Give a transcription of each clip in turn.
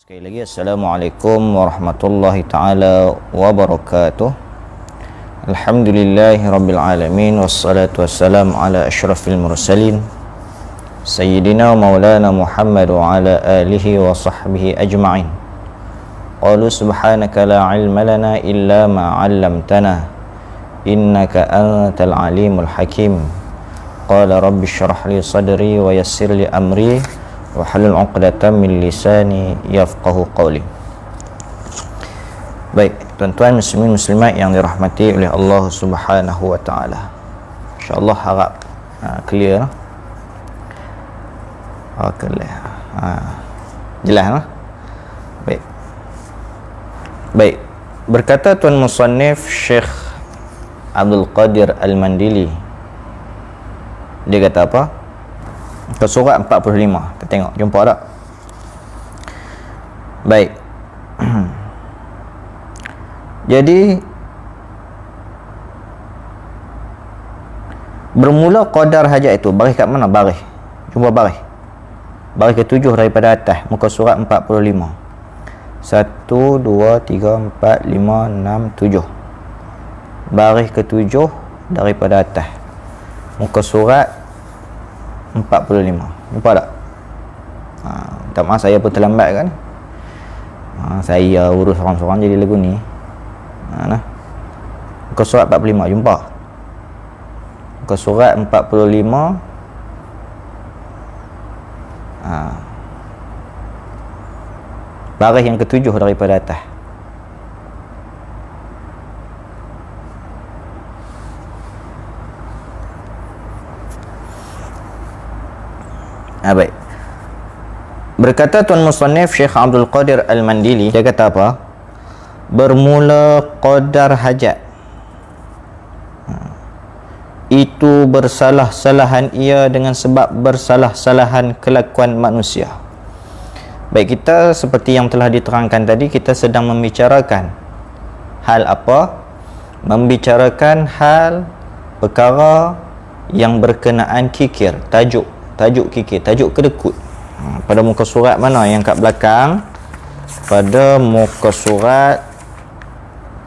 Sekali lagi Assalamualaikum warahmatullahi taala wabarakatuh. Alhamdulillahi rabbil alamin, wassalatu wassalamu ala asyrafil mursalin Sayyidina wa maulana Muhammad wa ala alihi wa sahbihi ajma'in. Qalu subhanaka la ilma lana illa ma 'allamtana innaka antal alimul hakim. Qala rabbi shrah li sadri wa yassir li amri wahlul 'uqdatam min lisani yafqahu qawli. Baik, tuan-tuan muslimin muslimat yang dirahmati oleh Allah Subhanahu wa taala. Insya-Allah harap clear. Clear. Jelas lah. Baik. Baik. Berkata tuan musannif Syekh Abdul Qadir Al-Mandili. Dia kata apa? Ke surat 45. Kita tengok, jumpa tak? Baik. Jadi bermula qadar hajat itu baris kat mana? Baris. Jumpa baris. Baris ke-7 daripada atas, muka surat 45. 1 2 3 4 5 6 7. Baris ke-7 daripada atas, muka surat 45. Jumpa tak? Minta maaf saya pun terlambat kan. Saya urus orang-orang jadi lagu ni. Muka surat 45. Jumpa? Muka surat 45. Baris yang ke-7 daripada atas. Baik. Berkata tuan musannif Syekh Abdul Qadir Al-Mandili, dia kata apa? Bermula qadar hajat itu bersalah-salahan ia dengan sebab bersalah-salahan kelakuan manusia. Baik, kita seperti yang telah diterangkan tadi, kita sedang membicarakan hal apa? Membicarakan hal perkara yang berkenaan kikir, tajuk kikir, tajuk kedekut. Pada muka surat mana yang kat belakang? Pada muka surat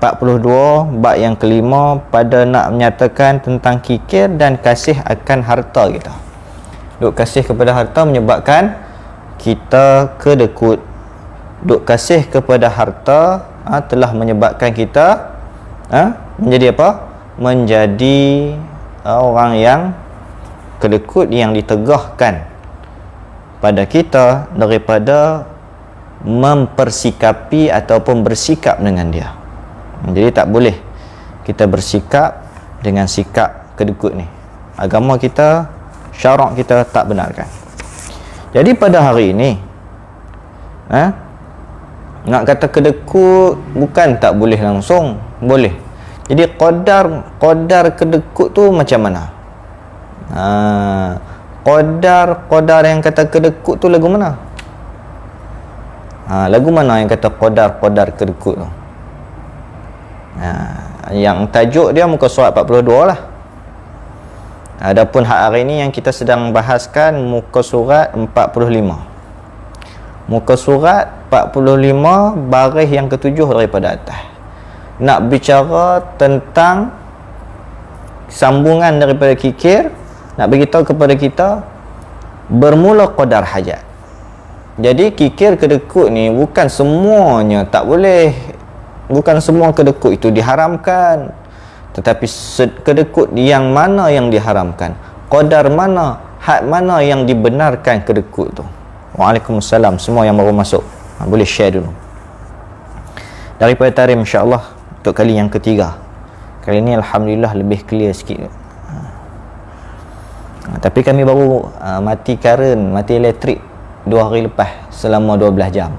42 bab yang kelima, pada nak menyatakan tentang kikir dan kasih akan harta kita. Duk kasih kepada harta menyebabkan kita kedekut. Duk kasih kepada harta telah menyebabkan kita menjadi apa? Menjadi orang yang kedekut, yang ditegahkan pada kita daripada mempersikapi ataupun bersikap dengan dia. Jadi tak boleh kita bersikap dengan sikap kedekut ni. Agama kita, syarak kita tak benarkan. Jadi pada hari ini nak kata kedekut bukan tak boleh langsung, boleh. Jadi qadar kedekut tu macam mana? Qadar yang kata kedekut tu lagu mana? Lagu mana yang kata qadar kedekut tu? Yang tajuk dia muka surat 42 lah. Adapun hari ini yang kita sedang bahaskan muka surat 45. Muka surat 45 baris yang ke-7 daripada atas. Nak bicara tentang sambungan daripada kikir, nak beritahu kepada kita bermula qadar hajat. Jadi kikir kedekut ni bukan semuanya tak boleh, bukan semua kedekut itu diharamkan, tetapi kedekut yang mana yang diharamkan, qadar mana, had mana yang dibenarkan kedekut tu. Waalaikumsalam semua yang baru masuk, boleh share dulu daripada Tarim, insya-Allah untuk kali yang ketiga. Kali ni alhamdulillah lebih clear sikit. Tapi kami baru mati elektrik 2 hari lepas selama 12 jam.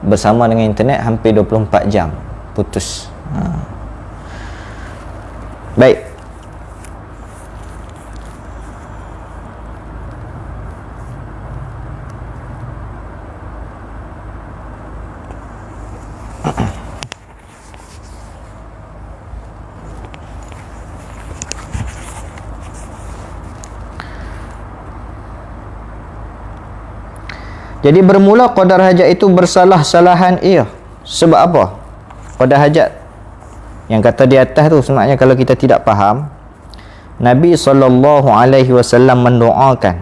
Bersama dengan internet hampir 24 jam putus. Baik. Jadi bermula qadar hajat itu bersalah-salahan ia. Sebab apa? Qadar hajat yang kata di atas tu sebenarnya kalau kita tidak faham, Nabi SAW mendoakan,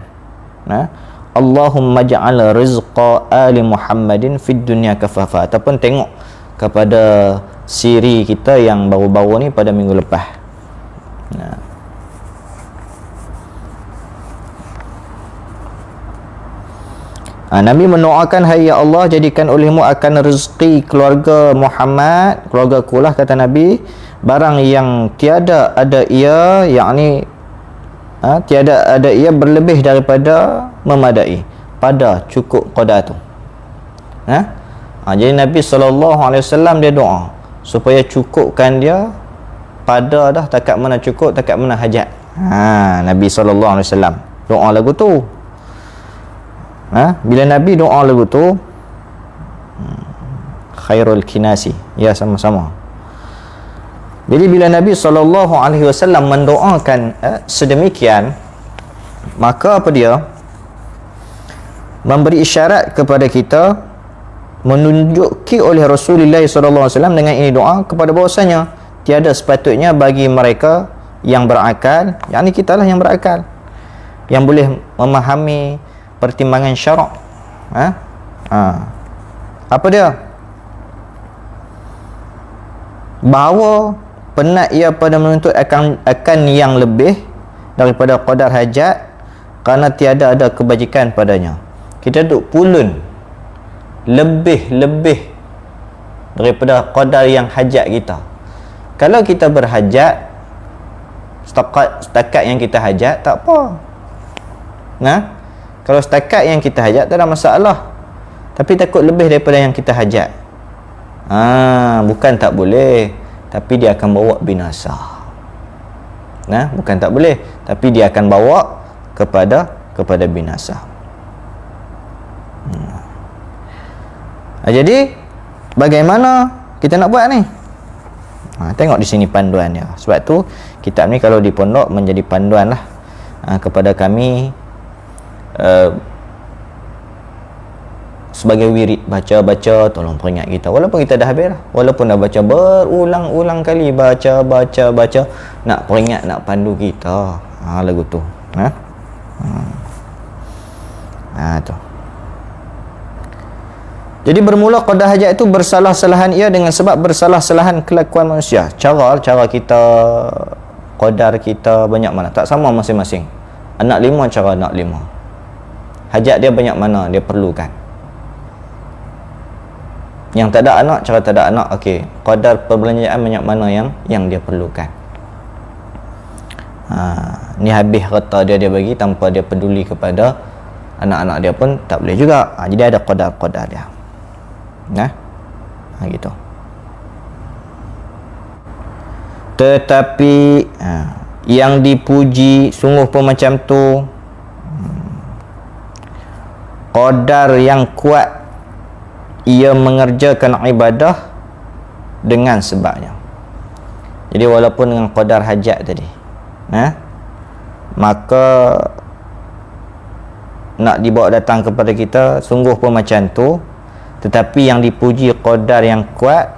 Allahumma ja'al rizqa ali Muhammadin fid dunya kafafa. Ataupun tengok kepada siri kita yang baru-baru ni pada minggu lepas. Nabi mendoakan, hai ya Allah, jadikan olehmu akan rezeki keluarga Muhammad, keluarga kulah, kata Nabi, barang yang tiada ada ia, yakni tiada ada ia berlebih daripada memadai, pada cukup qadar tu. Jadi Nabi SAW dia doa supaya cukupkan dia pada dah takat mana cukup, takat mana hajat. Nabi SAW doa lagu tu. Bila Nabi doa lagu tu, khairul kinasi, ya, sama-sama. Jadi bila Nabi SAW mendoakan sedemikian, maka apa dia? Memberi isyarat kepada kita, menunjuki oleh Rasulullah SAW dengan ini doa kepada bahawasanya tiada sepatutnya bagi mereka yang berakal, yakni kita lah yang berakal, yang boleh memahami pertimbangan syarak. Apa dia? Bahawa penat ia pada menuntut akan yang lebih daripada qadar hajat, kerana tiada ada kebajikan padanya. Kita duk pulun lebih daripada qadar yang hajat kita. Kalau kita berhajat setakat yang kita hajat, tak apa. Kalau setakat yang kita hajat tak ada masalah. Tapi takut lebih daripada yang kita hajat, bukan tak boleh, tapi dia akan bawa binasa. Bukan tak boleh, tapi dia akan bawa kepada binasa. Jadi bagaimana kita nak buat ni? Tengok di sini panduan dia. Sebab tu kitab ni kalau di pondok menjadi panduan lah kepada kami, sebagai wirid, baca-baca, tolong peringat kita, walaupun kita dah habis lah, walaupun dah baca berulang-ulang kali, baca, nak peringat, nak pandu kita lagu tu. Tu. Jadi bermula qadar hajat itu bersalah-salahan ia dengan sebab bersalah-salahan kelakuan manusia. Cara kita, qadar kita banyak mana, tak sama masing-masing. Anak lima, cara anak lima. Hajat dia banyak mana dia perlukan. Yang tak ada anak, cara tak ada anak, okey, qadar perbelanjaan banyak mana yang dia perlukan. Ni habis harta dia bagi tanpa dia peduli kepada anak-anak dia pun tak boleh juga. Jadi ada qadar-qadar dia. Gitu. Tetapi yang dipuji sungguh pun macam tu, qadar yang kuat ia mengerjakan ibadah dengan sebabnya. Jadi walaupun dengan qadar hajat tadi, maka nak dibawa datang kepada kita sungguh pun macam tu, tetapi yang dipuji qadar yang kuat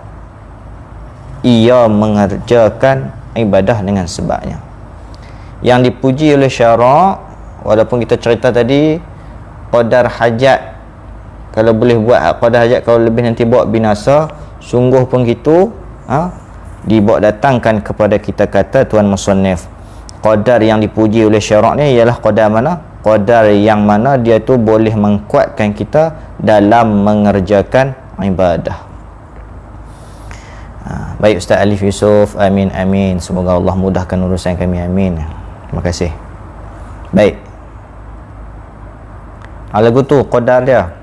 ia mengerjakan ibadah dengan sebabnya. Yang dipuji oleh syarak, walaupun kita cerita tadi qadar hajat, kalau boleh buat qadar hajat, kalau lebih nanti bawa binasa, sungguh pun gitu, dibawa datangkan kepada kita, kata Tuan Musannif, qadar yang dipuji oleh syarak ni ialah qadar mana? Qadar yang mana dia tu boleh mengkuatkan kita dalam mengerjakan ibadah. Baik Ustaz Alif Yusuf, amin. Semoga Allah mudahkan urusan kami, amin. Terima kasih. Baik, lagu tu qadar dia.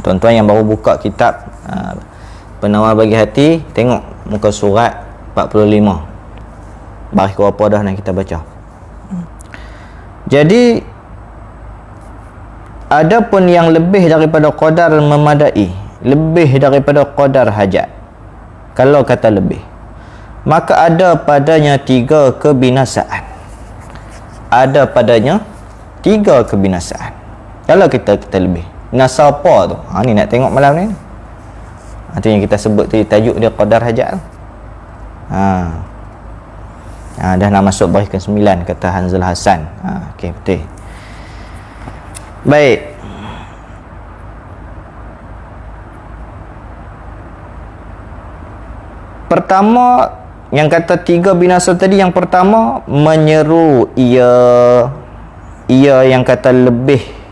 Tuan-tuan yang baru buka kitab Penawar Bagi Hati, tengok muka surat 45, baris ke apa dah nak kita baca. Jadi ada pun yang lebih daripada qadar memadai, lebih daripada qadar hajat. Kalau kata lebih, maka ada padanya 3 kebinasaan. Ada padanya 3 kebinasaan. Kalau kita lebih dengan siapa tu, ni nak tengok malam ni. Itu yang kita sebut tadi, tajuk dia qadar hajat. Dah nak masuk baris ke-9 kata Hanzal Hasan. Okey, betul. Baik. Pertama, yang kata 3 binasa tadi, yang pertama menyeru ia yang kata lebih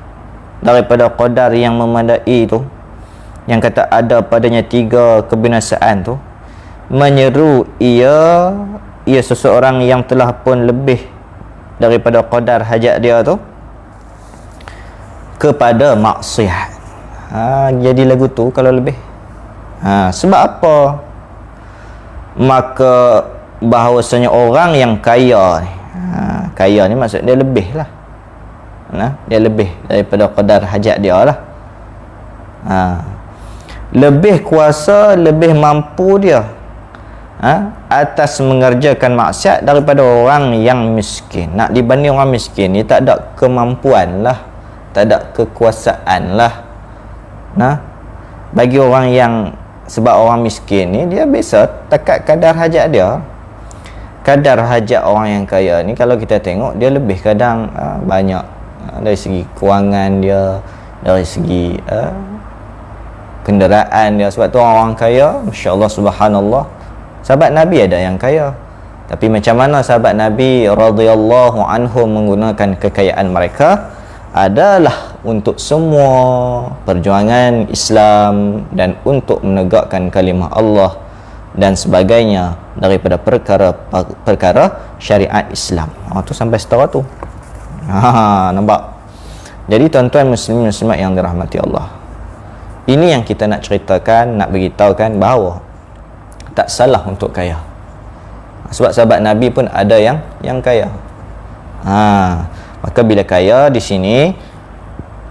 daripada qadar yang memadai tu, yang kata ada padanya 3 kebinasaan tu, menyeru ia seseorang yang telah pun lebih daripada qadar hajat dia tu kepada maksiat. Jadi lagu tu kalau lebih. Sebab apa? Maka bahawasanya orang yang kaya ni, kaya ni maksud dia lebih lah. Dia lebih daripada qadar hajat dia lah. Lebih kuasa, lebih mampu dia atas mengerjakan maksiat daripada orang yang miskin. Nak dibanding orang miskin ni tak ada kemampuan lah, tak ada kekuasaan lah. Bagi orang yang, sebab orang miskin ni dia biasa takat kadar hajat dia. Kadar hajat orang yang kaya ni kalau kita tengok dia lebih kadang banyak dari segi kewangan dia, dari segi kenderaan dia. Sebab tu orang kaya, masya-Allah, subhanallah, sahabat Nabi ada yang kaya. Tapi macam mana sahabat Nabi radhiyallahu anhum menggunakan kekayaan mereka adalah untuk semua perjuangan Islam dan untuk menegakkan kalimah Allah dan sebagainya daripada perkara syariat Islam. Tu sampai setara tu. Nampak? Jadi tuan-tuan muslimin muslimat yang dirahmati Allah, ini yang kita nak ceritakan, nak beritahukan bahawa tak salah untuk kaya. Sebab sahabat Nabi pun ada yang kaya. Maka bila kaya di sini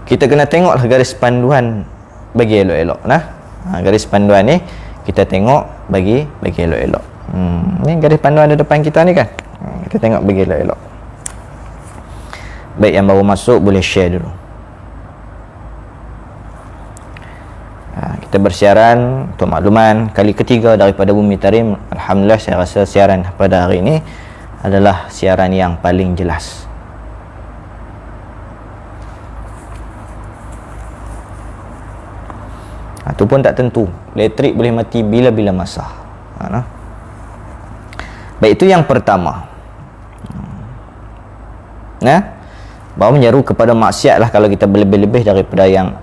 kita kena tengoklah garis panduan bagi elok-elok. Garis panduan ni kita tengok bagi elok-elok. Ni garis panduan di depan kita ni kan. Kita tengok bagi elok-elok. Baik, yang baru masuk boleh share dulu. Kita bersiaran untuk makluman kali ketiga daripada Bumi Tarim. Alhamdulillah, saya rasa siaran pada hari ini adalah siaran yang paling jelas. Itu pun tak tentu, elektrik boleh mati bila-bila masa. Baik, itu yang pertama. Bahawa menyeru kepada maksiat lah kalau kita berlebih-lebih daripada yang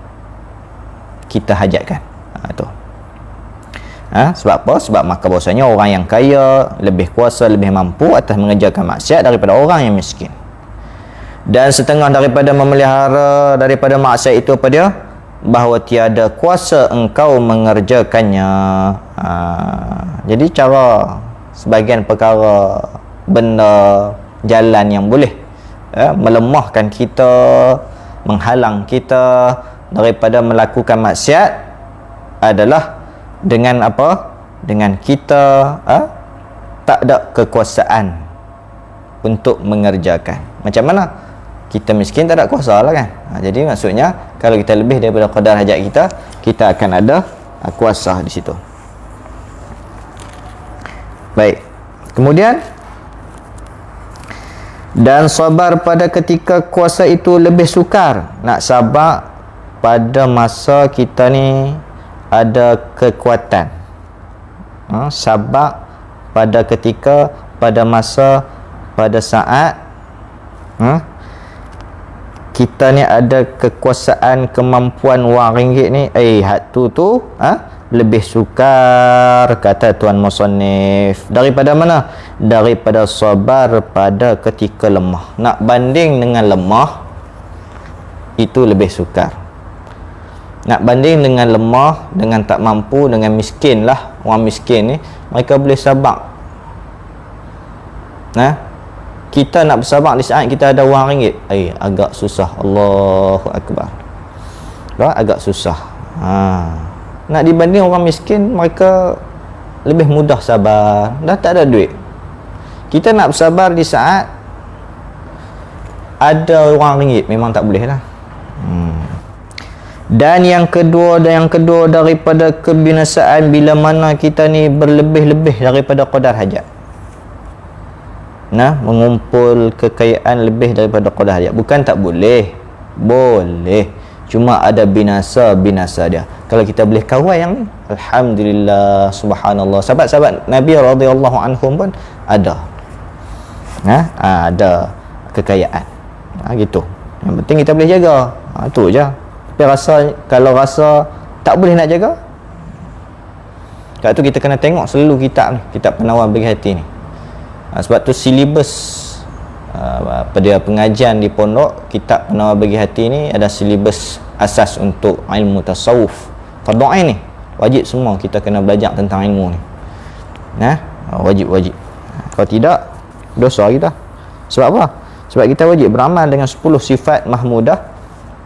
kita hajatkan. Sebab apa? Sebab maka bahasanya orang yang kaya lebih kuasa, lebih mampu atas mengerjakan maksiat daripada orang yang miskin. Dan setengah daripada memelihara daripada maksiat itu apa dia? Bahawa tiada kuasa engkau mengerjakannya. Jadi cara sebagian perkara, benda, jalan yang boleh melemahkan kita, menghalang kita daripada melakukan maksiat adalah dengan apa? Dengan kita tak ada kekuasaan untuk mengerjakan. Macam mana? Kita miskin tak ada kuasa lah kan. Jadi maksudnya kalau kita lebih daripada qadar hajat kita, kita akan ada kuasa di situ. Baik. Kemudian, dan sabar pada ketika kuasa itu lebih sukar. Nak sabar pada masa kita ni ada kekuatan. Sabar pada ketika, pada masa, pada saat kita ni ada kekuasaan, kemampuan wang ringgit ni, hak tu lebih sukar, kata Tuan Musannif. Daripada mana? Daripada sabar pada ketika lemah. Nak banding dengan lemah, itu lebih sukar. Nak banding dengan lemah, dengan tak mampu, dengan miskin lah. Orang miskin ni, mereka boleh sabar. Kita nak bersabar di saat kita ada wang ringgit, agak susah. Allahu Akbar. Agak susah. Nak dibanding orang miskin, mereka lebih mudah sabar. Dah tak ada duit. Kita nak bersabar di saat ada wang ringgit, memang tak boleh lah. Dan yang kedua daripada kebinasaan bila mana kita ni berlebih-lebih daripada qadar hajat. Nah, mengumpul kekayaan lebih daripada qadar hajat. Bukan tak boleh. Boleh. Cuma ada binasa dia. Kalau kita boleh kawal yang ni, alhamdulillah, subhanallah. Sahabat-sahabat Nabi radhiyallahu anhum pun ada. Ada kekayaan. Gitu. Yang penting kita boleh jaga. Tu je. Tapi kalau rasa tak boleh nak jaga, kat tu kita kena tengok selalu kitab penawar bagi hati ni. Sebab tu silibus pada pengajian di pondok, kitab penawar bagi hati ni ada silibus asas untuk ilmu tasawuf. Fardu ain ni. Wajib semua kita kena belajar tentang ilmu ni. Wajib. Kalau tidak, dosa kita. Sebab apa? Sebab kita wajib beramal dengan 10 sifat mahmudah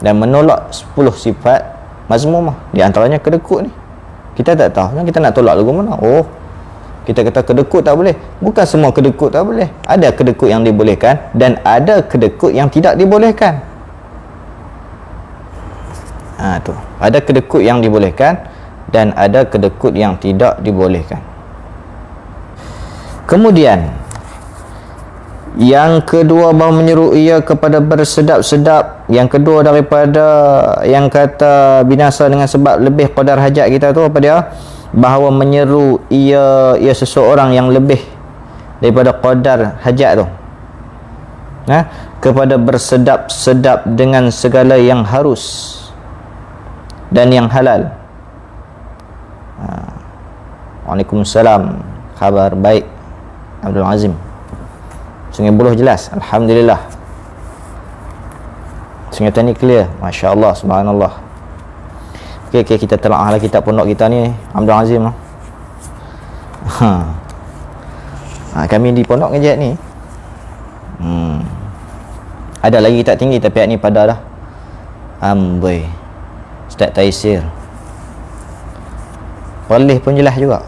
dan menolak 10 sifat mazmumah. Di antaranya kedekut ni. Kita tak tahu. Kita nak tolak lagu mana? Kita kata kedekut tak boleh. Bukan semua kedekut tak boleh. Ada kedekut yang dibolehkan dan ada kedekut yang tidak dibolehkan. Tu. Ada kedekut yang dibolehkan dan ada kedekut yang tidak dibolehkan. Kemudian yang kedua, bahawa menyeru ia kepada bersedap-sedap. Yang kedua daripada yang kata binasa dengan sebab lebih qadar hajat kita tu, apa dia? Bahawa menyeru ia seseorang yang lebih daripada qadar hajat tu, kepada bersedap-sedap dengan segala yang harus dan yang halal. Waalaikumsalam. Khabar baik Abdul Azim. Sungai Buloh jelas, alhamdulillah. Sungai Tani clear, masya-Allah, subhanallah. Okey, kita telaahlah kitab pondok kita ni, Abdul Azim. Kami di pondok ngejat ni. Ada lagi kitab tinggi tapi ni pada dah. Amboi. Ustaz Taisir. Perlis pun jelas juga.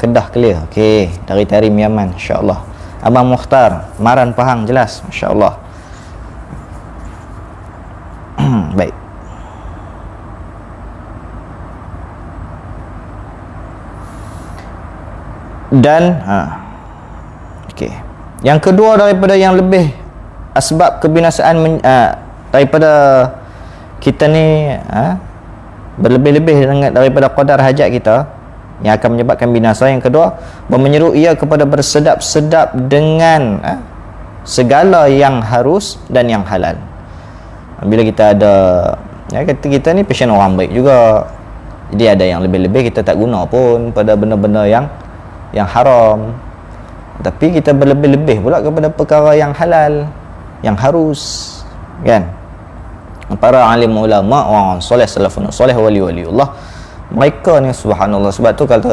Kedah clear. Okey, dari Tarim Yaman, insya-Allah. Abang Mukhtar, Maran Pahang jelas, masya-Allah. Baik. Dan okey. Yang kedua daripada yang lebih asbab kebinasaan daripada kita ni berlebih-lebih daripada qadar hajat kita yang akan menyebabkan binasa. Yang kedua, menyeru ia kepada bersedap-sedap dengan segala yang harus dan yang halal. Bila kita ada kita ni passion orang baik juga, jadi ada yang lebih-lebih kita tak guna pun pada benda-benda yang haram, tapi kita berlebih-lebih pula kepada perkara yang halal, yang harus, kan? Para alim ulama, orang soleh, salafun soleh, wali-waliullah, mereka ni subhanallah. Sebab tu kalau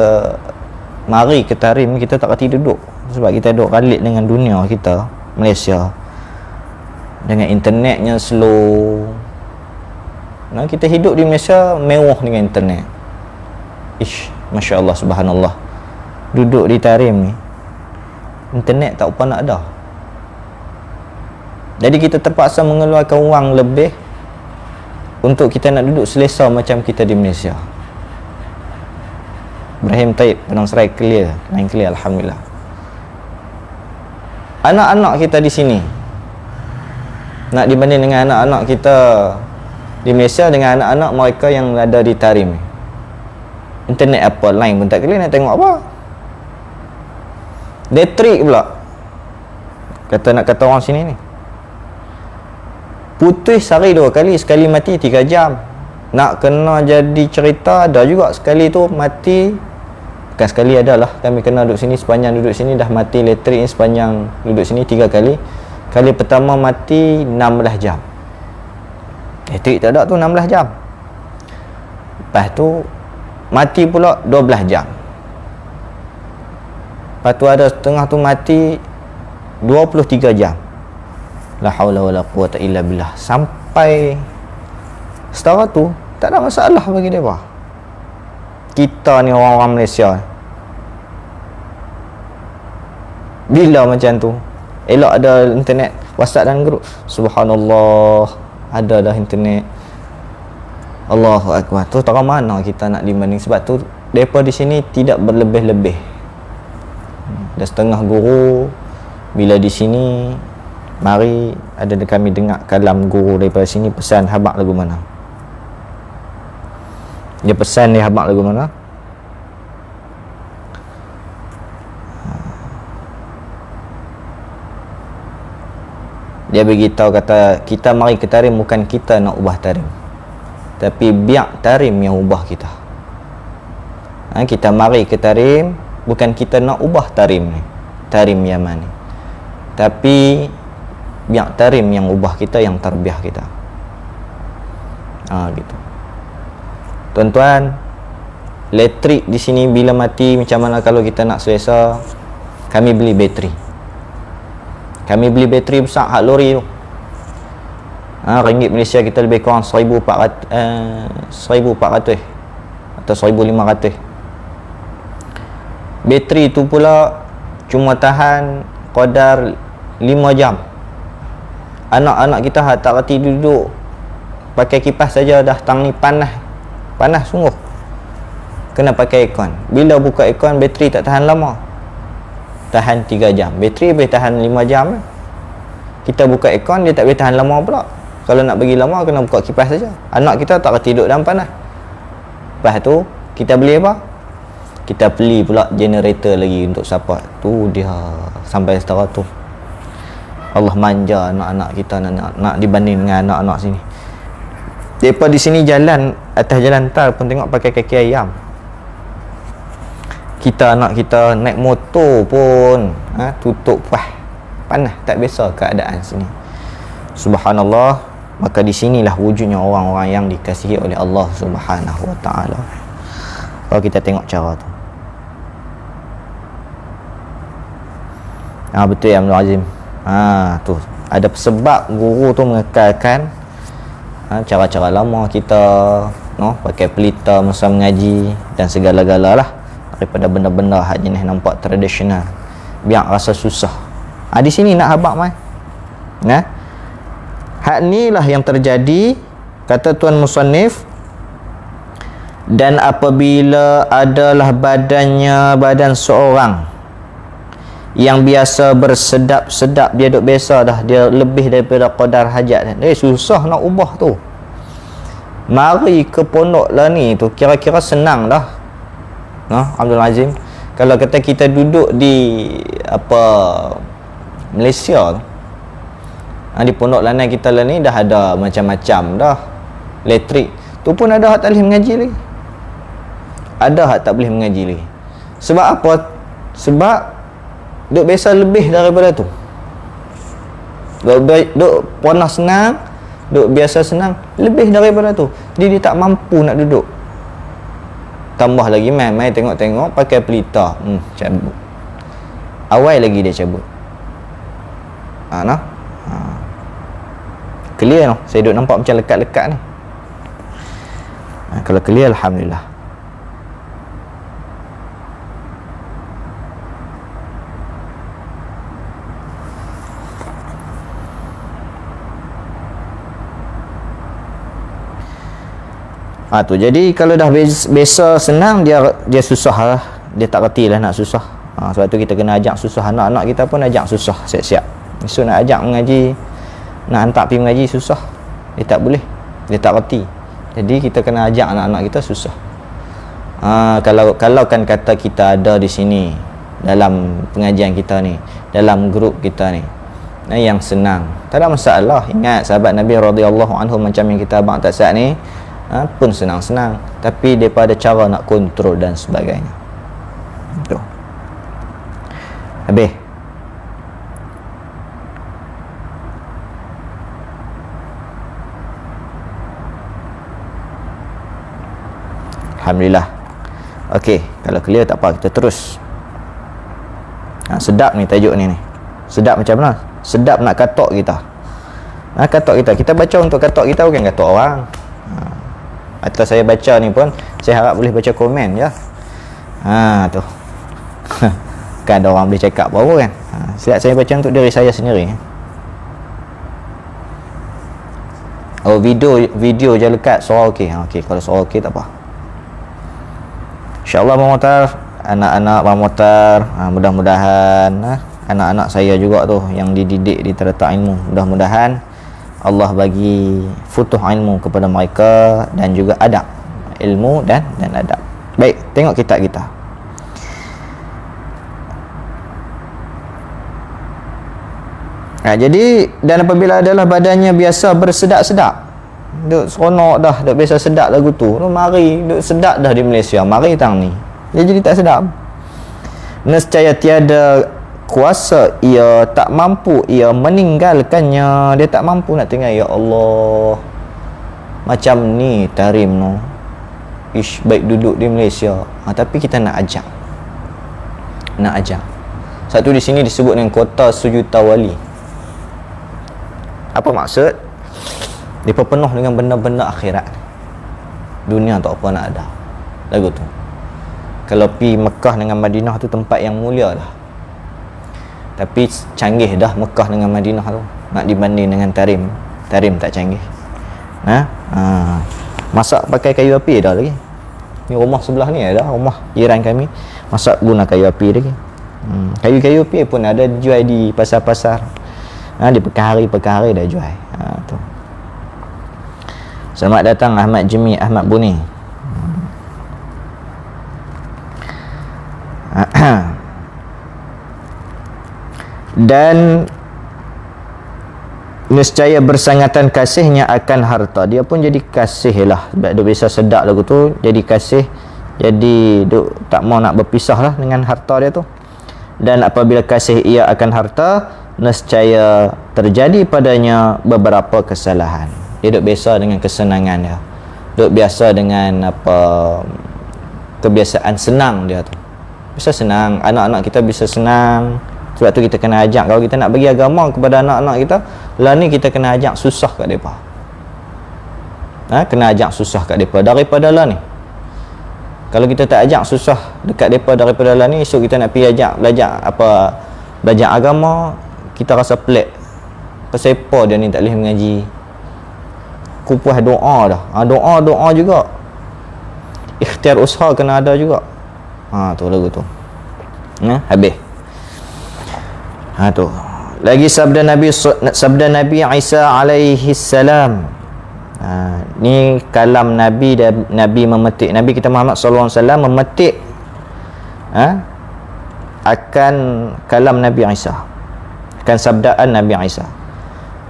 mari ke Tarim kita tak reti duduk, sebab kita duduk kalik dengan dunia kita Malaysia, dengan internetnya slow. Kita hidup di Malaysia mewah dengan internet. Masya-Allah, subhanallah. Duduk di Tarim ni internet tak apa nak ada. Jadi kita terpaksa mengeluarkan wang lebih untuk kita nak duduk selesa macam kita di Malaysia. Ibrahim Taib, Penang Serai clear, line clear, alhamdulillah. Anak-anak kita di sini nak dibanding dengan anak-anak kita di Malaysia dengan anak-anak mereka yang ada di Tarim, internet apa, line pun tak clear, nak tengok apa? Elektrik pula. Nak kata orang sini ni, putus sehari 2 kali, sekali mati 3 jam. Nak kena jadi cerita, ada juga sekali tu mati. Bukan sekali, adalah kami kena duduk sini, sepanjang duduk sini dah mati elektrik ni, sepanjang duduk sini 3 kali. Kali pertama mati 16 jam. Elektrik tak ada tu 16 jam. Lepas tu mati pula 12 jam. Lepas tu ada setengah tu mati 23 jam. La haula wala quwata illa billah. Sampai setara tu tak ada masalah bagi dia. Kita ni orang-orang Malaysia, bila macam tu elok ada internet, WhatsApp dan grup, subhanallah, ada dah internet. Allahu Akbar. Tu tak mana kita nak dibanding. Sebab tu mereka di sini tidak berlebih-lebih. Dah setengah guru. Bila di sini, mari ada kami dengar kalam guru daripada sini pesan habaq lagu mana. Dia pesan dia habaq lagu mana. Dia beritahu kata, kita mari ke tarim bukan kita nak ubah tarim, tapi biar tarim yang ubah kita. Kita mari ke tarim bukan kita nak ubah tarim ni, tarim Yaman ni, tapi biar tarim yang ubah kita, yang tarbiyah kita. Gitu. Tuan-tuan, elektrik di sini bila mati macam mana kalau kita nak selesa? Kami beli bateri. Kami beli bateri besar hak lori tu. Ringgit Malaysia kita lebih kurang 1,400 atau 1,500. Bateri tu pula cuma tahan qadar 5 jam. Anak-anak kita tak reti duduk pakai kipas saja dah tang ni panas. Panas sungguh. Kena pakai aircon. Bila buka aircon, bateri tak tahan lama. Tahan 3 jam. Bateri boleh tahan 5 jam. Kita buka aircon, dia tak boleh tahan lama pula. Kalau nak bagi lama, kena buka kipas saja. Anak kita tak reti duduk dalam panas. Lepas tu, kita beli apa? Kita beli pula generator lagi untuk support. Tu dia sampai setara tu. Allah manja anak-anak kita nak dibanding dengan anak-anak sini. Depa di sini jalan atas jalan tar pun tengok pakai kaki ayam. Kita anak kita naik motor pun tutup panas, tak biasa keadaan sini. Subhanallah. Maka di sinilah wujudnya orang-orang yang dikasihi oleh Allah Subhanahu wa taala. Kalau kita tengok cara tu. Betul ya Abdul Azim. Tu ada sebab guru tu mengekalkan cara-cara lama kita, pakai pelita masa mengaji dan segala-gala lah, daripada benda-benda hak jenis nampak tradisional, biar rasa susah. Di sini nak habaq mai. Hak ni lah yang terjadi, kata tuan musannif. Dan apabila adalah badan seorang yang biasa bersedap-sedap, dia duk biasa dah, dia lebih daripada qadar hajat, susah nak ubah tu. Mari ke pondok lah ni tu kira-kira senang dah. Abdul Azim, kalau kata kita duduk di Malaysia tu, di pondok lanai kita lah ni dah ada macam-macam dah. Elektrik tu pun ada hak tak boleh mengaji lagi, ada hak tak boleh mengaji lagi. Sebab apa? Sebab duk biasa lebih daripada tu. Duk panas senang, duk biasa senang, lebih daripada tu. Dia tak mampu nak duduk. Tambah lagi mai tengok-tengok pakai pelita, cabut. Awal lagi dia cabut. Clear no? Saya duk nampak macam lekat-lekat ni. Kalau clear, alhamdulillah. Tu jadi kalau dah biasa senang, dia susah lah. Dia tak reti lah nak susah. Sebab tu kita kena ajak susah. Anak-anak kita pun ajak susah siap-siap. Esok nak ajak mengaji, nak hantar pergi mengaji susah. Dia tak boleh, dia tak reti. Jadi kita kena ajak anak-anak kita susah. Kalau kan kata kita ada di sini dalam pengajian kita ni, dalam grup kita ni, yang senang, tak ada masalah. Ingat sahabat Nabi radhiyallahu anhu macam yang kita abang tak saat ni, pun senang-senang, tapi daripada cara nak kontrol dan sebagainya. Tu. Habis. Alhamdulillah. Okey, kalau clear tak apa, kita terus. Sedap ni tajuk ni. Sedap macam mana? Sedap nak katok kita. Katok kita. Kita baca untuk katok kita, bukan katok orang. Atau saya baca ni pun, saya harap boleh baca komen ya. Tu. Kan ada orang boleh cakap apa kan. Siap saya baca untuk diri saya sendiri. Oh, video je lekat, suara okey. Okey, kalau suara okey tak apa. InsyaAllah Abang Muhtar, anak-anak Abang Muhtar, mudah-mudahan anak-anak saya juga tu yang dididik di Teratak Ilmu, mudah-mudahan Allah bagi futuh ilmu kepada mereka dan juga adab, ilmu dan adab. Baik, tengok kitab kita. Jadi, dan apabila adalah badannya biasa bersedak-sedak, duk seronok dah, duk biasa sedap lagu tu, mari duk sedap dah di Malaysia, mari tang ni dia jadi tak sedap. Nescaya tiada kuasa, ia tak mampu, ia meninggalkannya. Dia tak mampu nak tinggal. Ya Allah, macam ni Tarim no, ish, baik duduk di Malaysia, tapi kita nak ajak. Satu di sini disebut dengan kota sejuta wali. Apa maksud? Dia penuh dengan benda-benda akhirat. Dunia tak apa nak ada lagu tu. Kalau pi Mekah dengan Madinah tu tempat yang mulia dah, tapi canggih dah Mekah dengan Madinah tu, nak dibanding dengan Tarim tak canggih. Masak pakai kayu api dah lagi. Ni rumah sebelah ni ada rumah jiran kami, masak guna kayu api lagi. Kayu-kayu api pun ada jual di pasar-pasar. Di pekan hari dah jual. Tu. Selamat datang Ahmad Jemi, Ahmad Buni. Dan nescaya bersangatan kasihnya akan harta. Dia pun jadi kasih lah. Sebab dia bisa sedap lagu tu, jadi kasih. Jadi dia tak mau nak berpisah lah dengan harta dia tu. Dan apabila kasih ia akan harta, nescaya terjadi padanya beberapa kesalahan. Dia duk biasa dengan kesenangan dia, duk biasa dengan kebiasaan senang dia tu. Bisa senang, anak-anak kita bisa senang. Sebab tu kita kena ajak. Kalau kita nak bagi agama kepada anak-anak kita, lah ni kita kena ajak susah kat mereka. Kena ajak susah kat mereka daripada lah ni. Kalau kita tak ajak susah dekat mereka daripada lah ni, esok kita nak pergi ajak belajar agama, kita rasa pelik. Pasal apa dia ni tak boleh mengaji? Kupuh doa dah. Doa juga. Ikhtiar usaha kena ada juga. Tu lagu tu. Habis. Tu. Lagi sabda Nabi Isa alaihi salam. Ni kalam Nabi, dan Nabi memetik, Nabi kita Muhammad sallallahu alaihi wasallam memetik akan kalam Nabi Isa, akan sabdaan Nabi Isa.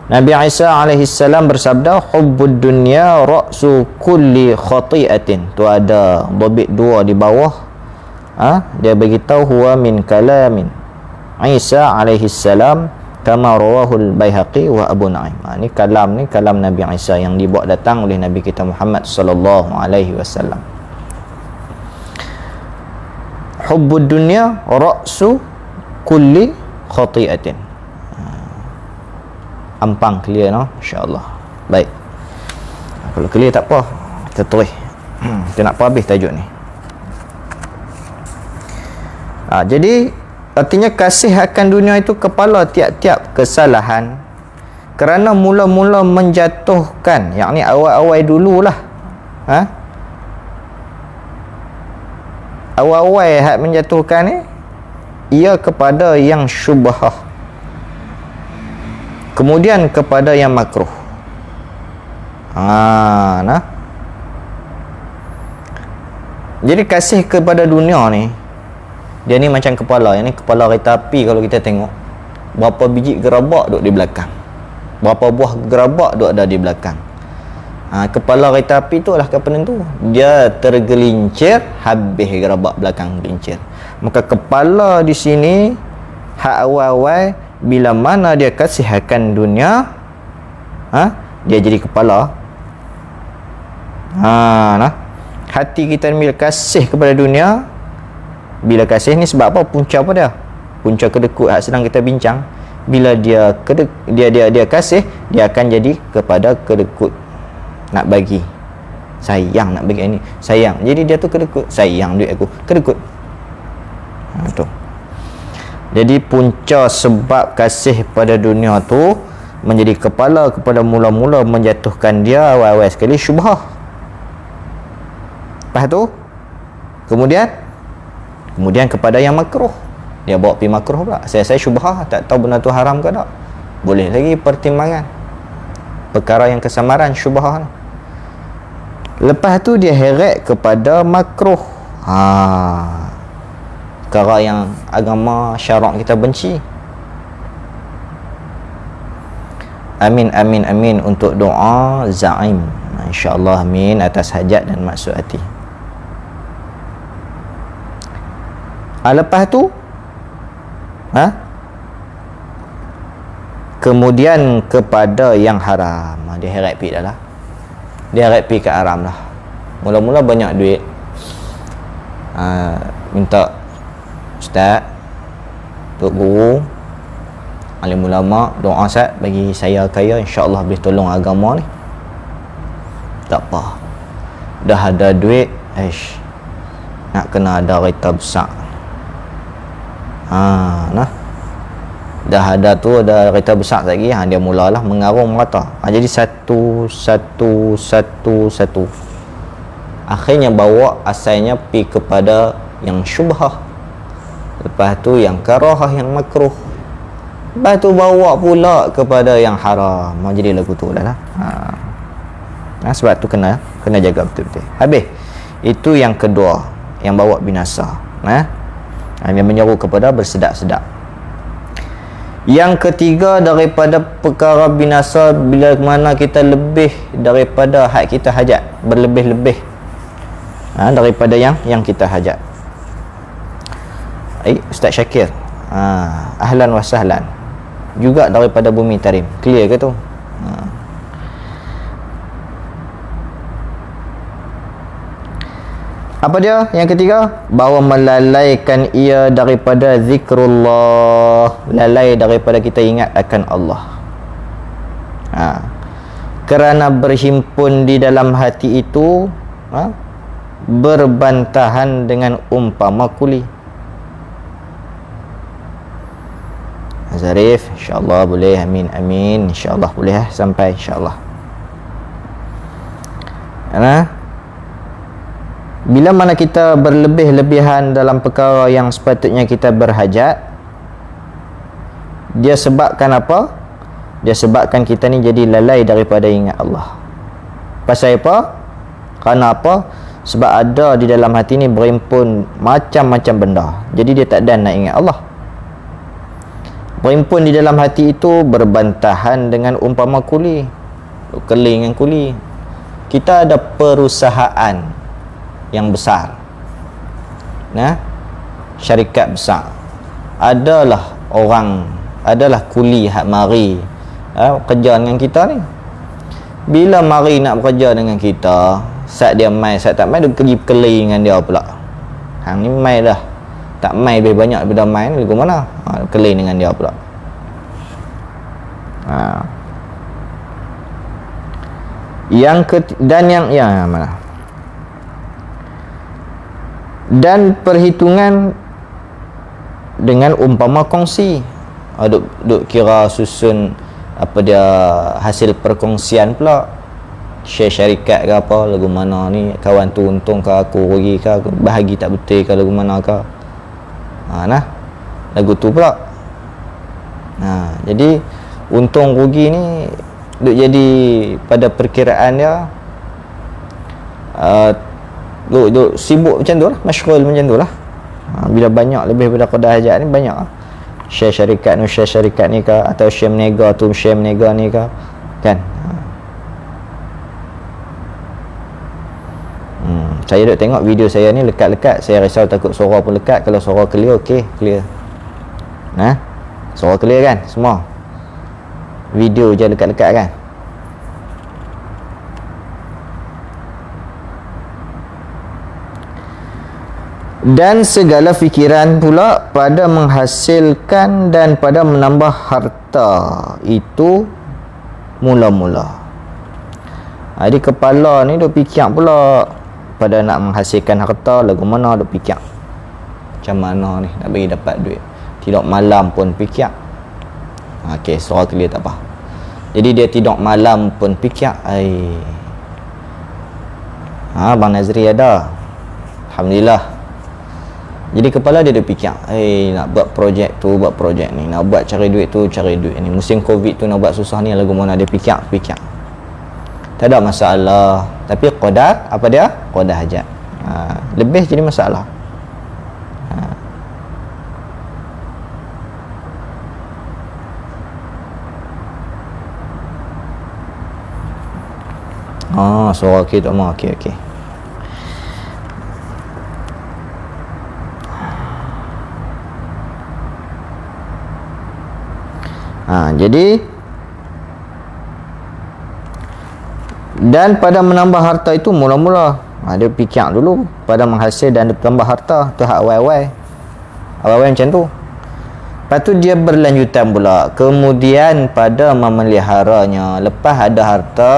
Nabi Isa alaihi salam bersabda, hubbud dunya ra'su kulli khati'atin. Tu ada dhabit dua di bawah. Dia beritahu huwa min kalamin Isa alaihi salam kama rawahul Baihaqi wa Abu Nu'aim. Ni kalam Nabi Isa yang dibawa datang oleh Nabi kita Muhammad sallallahu alaihi wasallam. Hubbud dunya ra'su kulli khati'atin. Ampang clear no, insya-Allah. Baik. Kalau clear tak apa, kita terus. Kita nak habis tajuk ni. Jadi artinya kasih akan dunia itu kepala tiap-tiap kesalahan, kerana mula-mula menjatuhkan, yakni awal-awal dululah. Awal-awal hak menjatuhkan ni ia kepada yang syubhah, kemudian kepada yang makruh. Jadi kasih kepada dunia ni, dia ni macam kepala. Yang ni kepala kereta api. Kalau kita tengok berapa biji gerabak duduk di belakang, berapa buah gerabak duduk ada di belakang. Kepala kereta api tu adalah penentu. Dia tergelincir, habis gerabak belakang gelincir. Maka kepala di sini hak awal-awal, bila mana dia kasih akan dunia, dia jadi kepala. Hati kita bila kasih kepada dunia, bila kasih ni sebab apa? Punca apa dia? Punca kedekut hak sedang kita bincang. Bila dia kasih, dia akan jadi kepada kedekut. Nak bagi, sayang, nak bagi ini, sayang. Jadi dia tu kedekut, sayang duit aku, kedekut. Tu. Jadi punca sebab kasih pada dunia tu menjadi kepala kepada mula-mula menjatuhkan dia awal-awal sekali syubhah. Lepas tu kemudian kepada yang makruh, dia bawa pergi makruh pula. Saya syubhah, tak tahu benda tu haram ke tak, boleh lagi pertimbangan perkara yang kesamaran syubhah. Lepas tu dia heret kepada makruh, perkara yang agama syarak kita benci. Amin untuk doa Zaim, insya-Allah amin atas hajat dan maksud hati. Lepas tu kemudian kepada yang haram, dia heret pergi dah lah, dia heret pergi ke haram lah. Mula-mula banyak duit, minta ustaz, tok guru, alim ulama, doa Ustaz bagi saya kaya, insya-Allah boleh tolong agama ni. Tak apa, dah ada duit, nak kena ada kereta besar. Dah ada tu, ada kereta besar lagi, dia mulalah mengarung merata. Jadi satu. Akhirnya bawa asalnya pi kepada yang syubhah. Lepas tu yang karahah, yang makruh. Lepas tu bawa pula kepada yang haram. Jadi lagu tu dah lah. Sebab tu kena jaga betul-betul. Habis. Itu yang kedua, yang bawa binasa. Yang menyeru kepada bersedap-sedap. Yang ketiga daripada perkara binasa, bila mana kita lebih daripada hak kita hajat, berlebih-lebih daripada yang kita hajat. Ustaz Syakir, ahlan wa sahlan, juga daripada bumi tarim. Clear ke tu? Apa dia? Yang ketiga, bahawa melalaikan ia daripada zikrullah, lalai daripada kita ingat akan Allah. Kerana berhimpun di dalam hati itu berbantahan dengan umpama kuli. Zarif, insya-Allah boleh. Amin, insya-Allah boleh sampai insya-Allah. Bila mana kita berlebih-lebihan dalam perkara yang sepatutnya kita berhajat, dia sebabkan apa? Dia sebabkan kita ni jadi lalai daripada ingat Allah. Pasal apa? Kerana apa? Sebab ada di dalam hati ni berhimpun macam-macam benda. Jadi dia tak ada nak ingat Allah. Berhimpun di dalam hati itu berbantahan dengan umpama kuli, keling dengan kuli. Kita ada perusahaan yang besar, syarikat besar, adalah kuli hak mari kerja dengan kita ni. Bila mari nak bekerja dengan kita, saat dia mai, saat tak mai, dia pergi keling dengan dia pula. Hang ni mai dah, tak mai lebih banyak daripada mai ni, ke mana? Keling dengan dia pula. Mana? Dan perhitungan dengan umpama kongsi. Duk kira susun apa dia hasil perkongsian pula. Share syarikat ke apa, lagu mana ni, kawan tu untung ke, aku rugi ke, aku bahagi tak betul ke, lagu mana ke. Lagu tu pula. Jadi untung rugi ni duk jadi pada perkiraan dia. Duk sibuk macam tu lah, masyghul macam tu lah. Bila banyak lebih daripada qada hajat ni, banyak lah. Share syarikat ni ke, atau share menega tu, share menega ni ke, kan? Saya duk tengok video saya ni lekat-lekat, saya risau takut suara pun lekat. Kalau suara clear, okey, clear. Suara clear kan semua? Video je lekat-lekat kan? Dan segala fikiran pula pada menghasilkan dan pada menambah harta itu mula-mula. Jadi kepala ni duk fikir pula pada nak menghasilkan harta, lagu mana duk fikir macam mana ni nak bagi dapat duit. Tidak malam pun fikir. Okey, suara clear tak apa. Jadi dia tidur malam pun fikir, Bang Nazri ada, alhamdulillah. Jadi kepala dia fikir, nak buat projek tu, buat projek ni, nak buat cari duit tu, cari duit ni, musim Covid tu nak buat susah ni, lagu mana dia fikir. Tak ada masalah. Tapi qadar, apa dia? Qadar hajat. Lebih jadi masalah. Suara kita okey. Jadi dan pada menambah harta itu mula-mula dia fikir dulu pada menghasil dan tambah harta tu hak awal-awal macam tu. Lepas tu dia berlanjutan pula kemudian pada memeliharanya. Lepas ada harta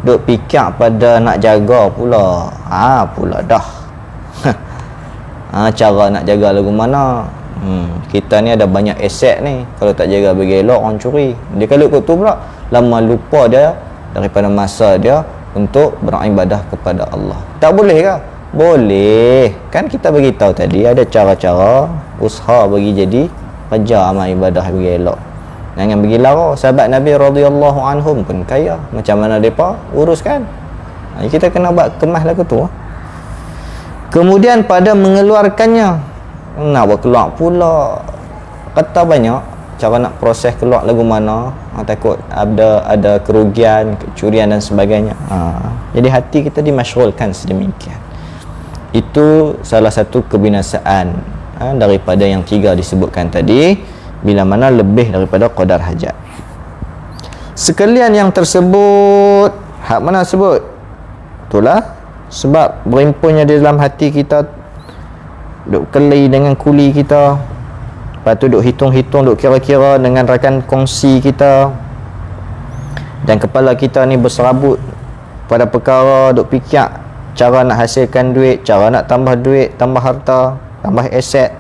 duk fikir pada nak jaga pula. Pula dah. Cara nak jaga lagu mana? Kita ni ada banyak aset ni, kalau tak jaga bagi elok orang curi. Dia kalau ikut tu pula lama lupa dia daripada masa dia untuk beribadah kepada Allah. Tak boleh ke? Boleh. Kan kita bagi tahu tadi ada cara-cara usaha bagi jadi kerja amal ibadah bagi elok. Jangan bagi lara. Sahabat Nabi radhiyallahu anhum pun kaya. Macam mana depa uruskan? Kita kena buat kemas lagu tu. Kemudian pada mengeluarkannya, nak buat keluar pula, kata banyak cara nak proses keluar lagu mana. Takut ada kerugian, kecurian dan sebagainya. Jadi hati kita dimasyrulkan sedemikian. Itu salah satu kebinasaan daripada yang 3 disebutkan tadi, bila mana lebih daripada qadar hajat. Sekalian yang tersebut, hak mana sebut? Itulah sebab berimpunnya di dalam hati kita, duk keli dengan kuli kita, lepas tu duk hitung-hitung, duk kira-kira dengan rakan kongsi kita, dan kepala kita ni berserabut pada perkara duk fikir cara nak hasilkan duit, cara nak tambah duit, tambah harta, tambah aset,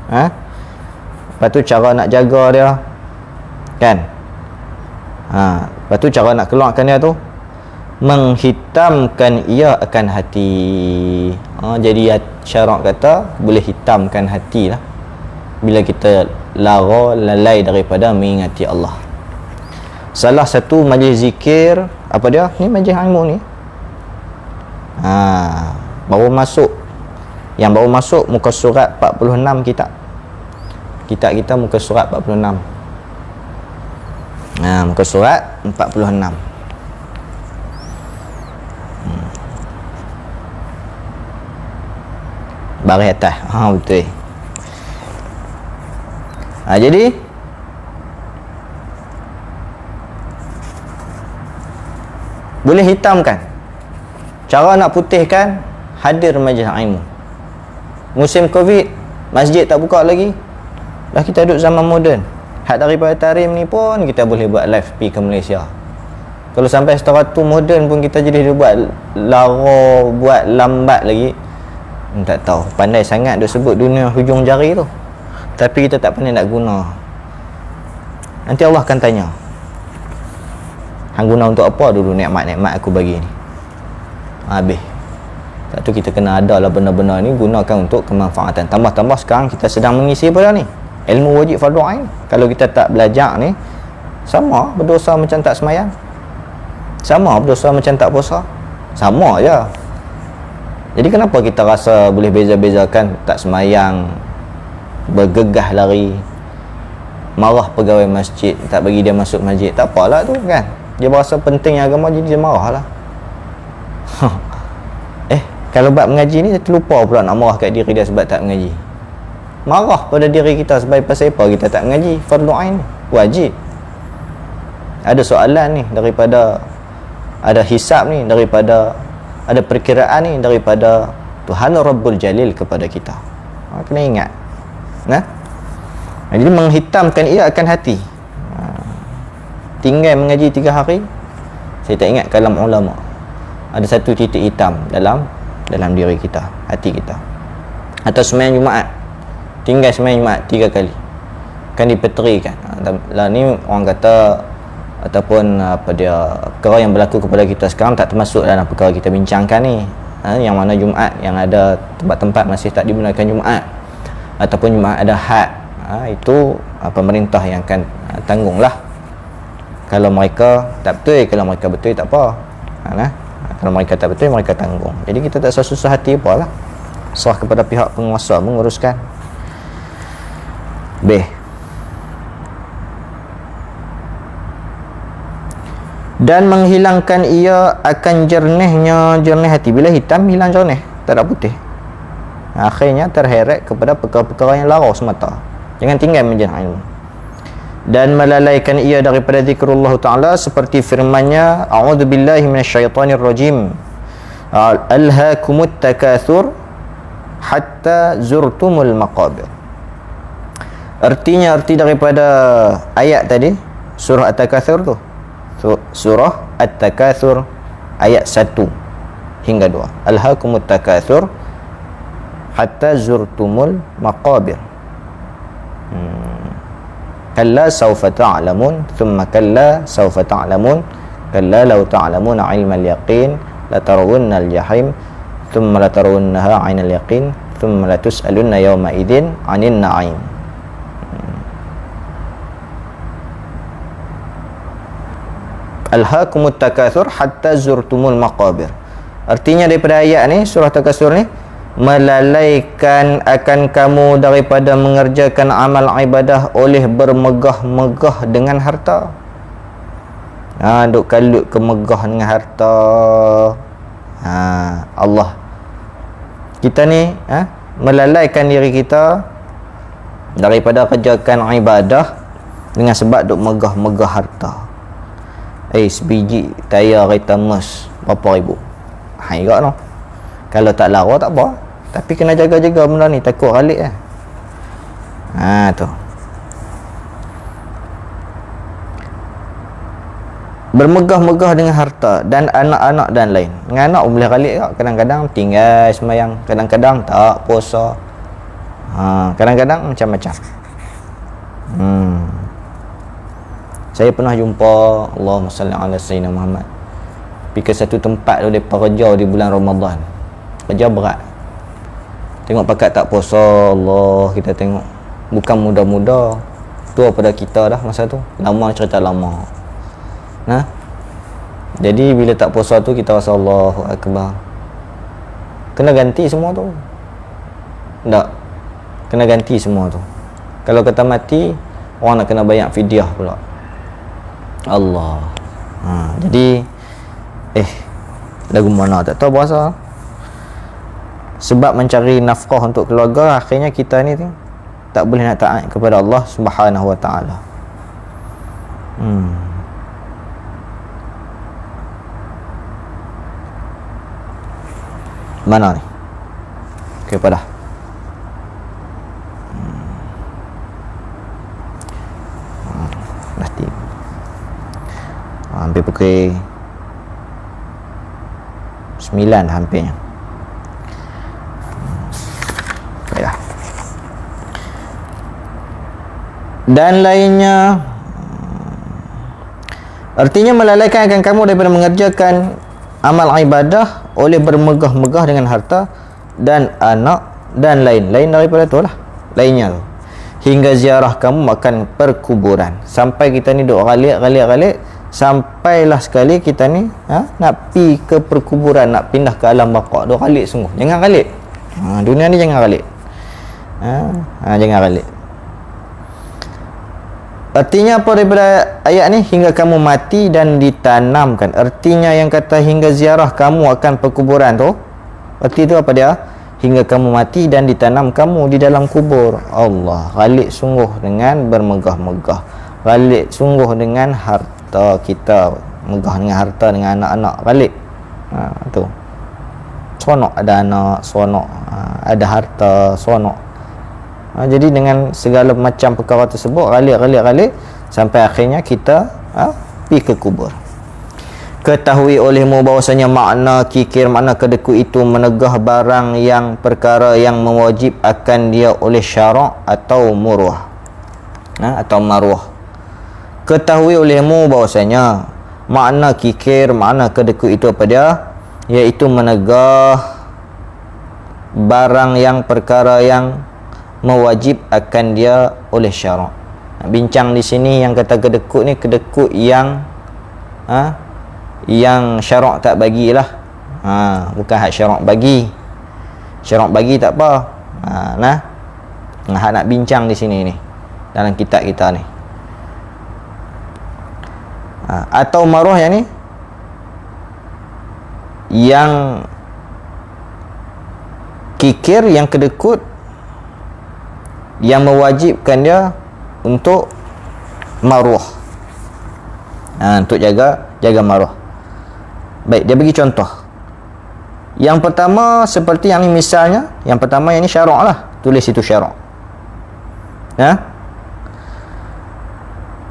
lepas tu cara nak jaga dia, kan? Lepas tu cara nak keluarkan dia tu menghitamkan ia akan hati. Jadi syarak kata boleh hitamkan hati lah bila kita lalai daripada mengingati Allah. Salah satu majlis zikir, apa dia? Ni majlis ilmu ni. Baru masuk. Yang baru masuk muka surat 46 kitab. Kitab kita muka surat 46. Muka surat 46. Baris atas. Betul. Jadi boleh hitamkan. Cara nak putihkan, hadir majlis ilmu. Musim Covid, masjid tak buka lagi. Dah kita duduk zaman moden. Hak daripada Tarim ni pun kita boleh buat live pergi ke Malaysia. Kalau sampai setara tu moden pun kita jadi buat lara, buat lambat lagi. Tak tahu, pandai sangat dia sebut dunia hujung jari tu, tapi kita tak pandai nak guna. Nanti Allah akan tanya, hang guna untuk apa dulu nikmat-nikmat aku bagi ni? Habis. Tak tu kita kena ada lah benda-benda ni, gunakan untuk kemanfaatan. Tambah-tambah sekarang kita sedang mengisi apa dah ni? Ilmu wajib fardu ain. Kalau kita tak belajar ni, sama berdosa macam tak semayang, sama berdosa macam tak puasa, sama je. Jadi kenapa kita rasa boleh beza-bezakan? Tak semayang, bergegah lari, marah pegawai masjid, tak bagi dia masuk masjid, tak apalah tu kan. Dia berasa penting agama, jadi dia marah lah. Kalau bab mengaji ni, dia terlupa pula nak marah kat diri dia sebab tak mengaji. Marah pada diri kita sebab pasal apa kita tak mengaji. Fardu ain, wajib. Ada soalan ni daripada, ada hisab ni daripada, ada perkiraan ni daripada Tuhan Rabbul Jalil kepada kita. Kena ingat. Jadi menghitamkan ia akan hati. Tinggal mengaji 3 hari, saya tak ingat kalam ulama, ada satu titik hitam dalam diri kita, hati kita. Atau sembahyang Jumaat, tinggal sembahyang Jumaat 3 kali, kan dipeterikan. Lah ni orang kata ataupun apa dia perkara yang berlaku kepada kita sekarang tak termasuk dalam perkara kita bincangkan ni, yang mana Jumaat yang ada tempat-tempat masih tak digunakan Jumaat ataupun Jumaat ada had, itu pemerintah yang akan tanggung lah. Kalau mereka tak betul, kalau mereka betul tak apa, kalau mereka tak betul mereka tanggung. Jadi kita tak susah hati apa lah, serah kepada pihak penguasa menguruskan. B. Dan menghilangkan ia akan jernih hati. Bila hitam hilang jernih, tak ada putih. Akhirnya terheret kepada perkara-perkara yang lara semata. Jangan tinggal menjadi ilmu. Dan melalaikan ia daripada zikrullah Ta'ala seperti firman-Nya, a'udzubillahi minasyaitonirrajim, alhaakumut takatsur hatta zurtumul maqabir. Arti daripada ayat tadi surah At-Takatsur tu, surah At-Takatsur ayat 1 hingga 2. Alhaakumut takatsur hatta zurtumul maqabir. Kalla sawfa ta'lamun thumma kalla sawfa ta'lamun kalla law ta'lamuna 'ilmal yaqin latarawunnal jahim thumma latarawunnaha 'ainal yaqin thumma latus'alunna yawma idzin 'anin na'im. Alhaakumut takatsur hatta zurtumul maqabir. Artinya daripada ayat ni, surah Takatsur ni, melalaikan akan kamu daripada mengerjakan amal ibadah oleh bermegah-megah dengan harta. Duk kalut ke megah dengan harta. Allah, kita ni melalaikan diri kita daripada kerjakan ibadah dengan sebab duk megah-megah harta. Sebiji tayar kereta Merc berapa ribu, juga no. Kalau tak lara tak apa, tapi kena jaga-jaga benda ni, takut ralik lah. Tu bermegah-megah dengan harta dan anak-anak dan lain. Dengan anak boleh ralik tak? Kadang-kadang tinggal semayang, kadang-kadang tak puasa, kadang-kadang macam-macam. Saya pernah jumpa, Allahumma salli ala sayyidina Muhammad, pergi ke satu tempat tu mereka kerja di bulan Ramadan, kerja berat. Tengok pakat tak puasa, Allah, kita tengok bukan muda-muda, tua pada kita dah masa tu, lama, cerita lama. Jadi bila tak puasa tu kita rasa Allahu Akbar, kena ganti semua tu. Tak, kena ganti semua tu. Kalau kata mati, orang nak kena bayar fidyah pula. Allah. Jadi lagu mana tak tahu puasa. Sebab mencari nafkah untuk keluarga, akhirnya kita ni tak boleh nak taat kepada Allah Subhanahu wa taala. Mana ni? Okey, pada dah tiba. Hampir pukul 9 dah hampirnya. Baiklah. Dan lainnya, artinya melalaikan akan kamu daripada mengerjakan amal ibadah oleh bermegah-megah dengan harta dan anak dan lain-lain daripada tu lah, lainnya tu. Hingga ziarah kamu makan perkuburan, sampai kita ni duk ralik sampailah sekali kita ni nak pi ke perkuburan, nak pindah ke alam baqa, duk ralik sungguh. Jangan ralik. Dunia ni jangan ralik. Jangan ralik. Artinya apa daripada ayat ni? Hingga kamu mati dan ditanamkan. Artinya yang kata hingga ziarah kamu akan perkuburan tu, arti tu apa dia? Hingga kamu mati dan ditanam kamu di dalam kubur. Allah, ralik sungguh dengan bermegah-megah, ralik sungguh dengan harta kita, megah dengan harta, dengan anak-anak, ralik. Tu seronok ada anak, seronok ada harta, seronok. Jadi dengan segala macam perkara tersebut, ralik sampai akhirnya kita pergi ke kubur. Ketahui olehmu bahawasanya makna kikir, makna kedeku itu menegah barang yang perkara yang mewajib akan dia oleh syarak atau muruah, atau maruah. ketahui olehmu bahwasanya makna kikir, makna kedekut itu apa dia? Iaitu menegah barang yang perkara yang mewajib akan dia oleh syarak. Bincang di sini yang kata kedekut ni kedekut yang yang syarak tak bagilah. Bukan hak syarak bagi. Syarak bagi tak apa. Hak nak bincang di sini ni dalam kitab kita ni. Atau maruah yang ni yang kikir, yang kedekut yang mewajibkan dia untuk maruah, untuk jaga maruah. Baik, dia bagi contoh. Yang pertama seperti yang ni, misalnya yang pertama yang ni syarak lah, tulis itu syarak.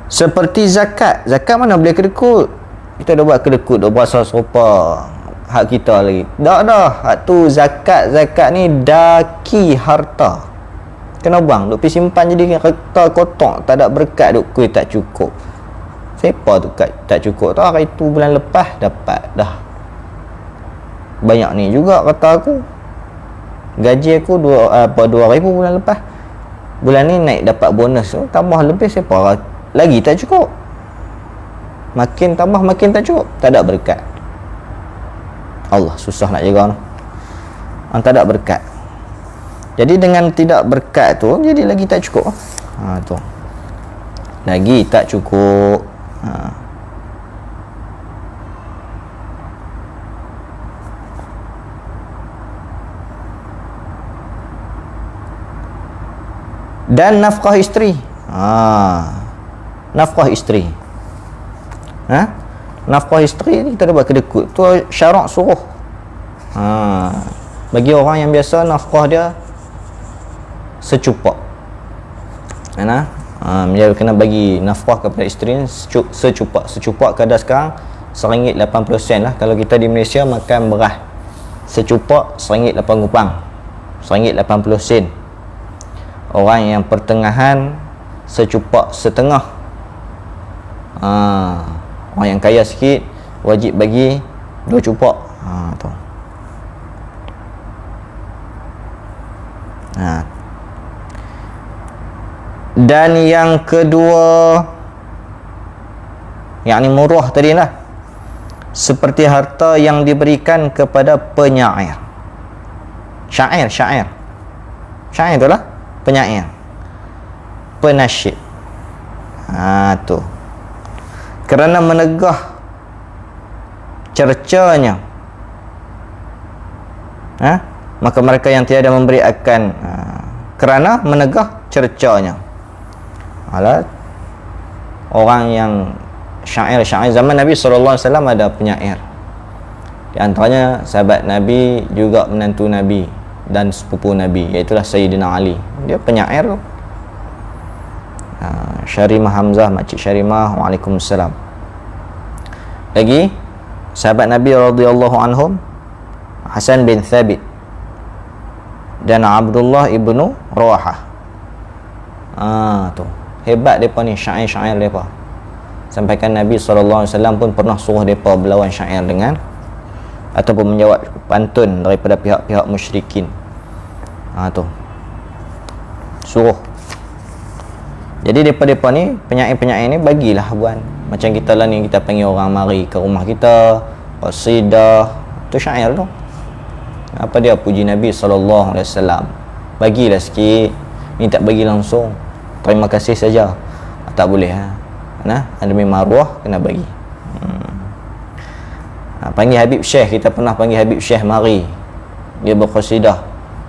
Seperti zakat. Zakat mana boleh kedekut? Kita dah buat kedekut, dah berasa serupa hak kita lagi. Dah hak tu zakat ni daki harta. Kena buang, duk pergi simpan jadi harta kotak, tak ada berkat, duk kuih tak cukup. Siapa tu kat tak cukup tu? Hari tu bulan lepas dapat dah. Banyak ni juga kata aku. Gaji aku 2,000 bulan lepas. Bulan ni naik dapat bonus, tambah lebih, siapa lagi tak cukup. Makin tambah makin tak cukup, tak ada berkat. Allah susah nak jaga tu. Tak ada berkat. Jadi dengan tidak berkat tu, jadi lagi tak cukup. Tu. Lagi tak cukup. Dan nafkah isteri. Nafkah isteri. Nafkah isteri ni kita dah buat kedekut. Tu syarak suruh. Bagi orang yang biasa nafkah dia secupak. Dia kena bagi nafkah kepada isteri secupak. Secupak kadar sekarang RM1.80 lah. Kalau kita di Malaysia makan beras secupak RM1.8. RM1.80. Orang yang pertengahan secupak setengah. Orang yang kaya sikit wajib bagi 2 cupak. Tu. Dan yang kedua, yang ni murah tadi lah, seperti harta yang diberikan kepada penyair. Syair tu lah penyair, penasyid. Tu kerana menegah cercanya, maka mereka yang tiada memberi akan kerana menegah cercanya. Orang yang syair zaman Nabi SAW ada penyair. Di antaranya sahabat Nabi, juga menantu Nabi dan sepupu Nabi, iaitulah Sayyidina Ali. Dia penyair tu. Syarimah Hamzah, Makcik Syarimah, Waalaikumsalam. Lagi sahabat Nabi radhiyallahu anhum, Hasan bin Thabit dan Abdullah ibnu Rawahah. Tu hebat depa ni, syair-syair depa. Sampaikan Nabi SAW pun pernah suruh depa berlawan syair dengan ataupun menjawab pantun daripada pihak-pihak musyrikin. Tu suruh. Jadi depa ni, penyair-penyair ni bagilah buat. Macam kita lah ni, kita panggil orang mari ke rumah kita, qasidah, tu syair tu. Apa dia? Puji Nabi SAW. Bagilah sikit. Ni tak bagi langsung, terima kasih saja. Tak boleh. Demi maruah kena bagi. Panggil Habib Syekh, kita pernah panggil Habib Syekh mari, dia berqasidah.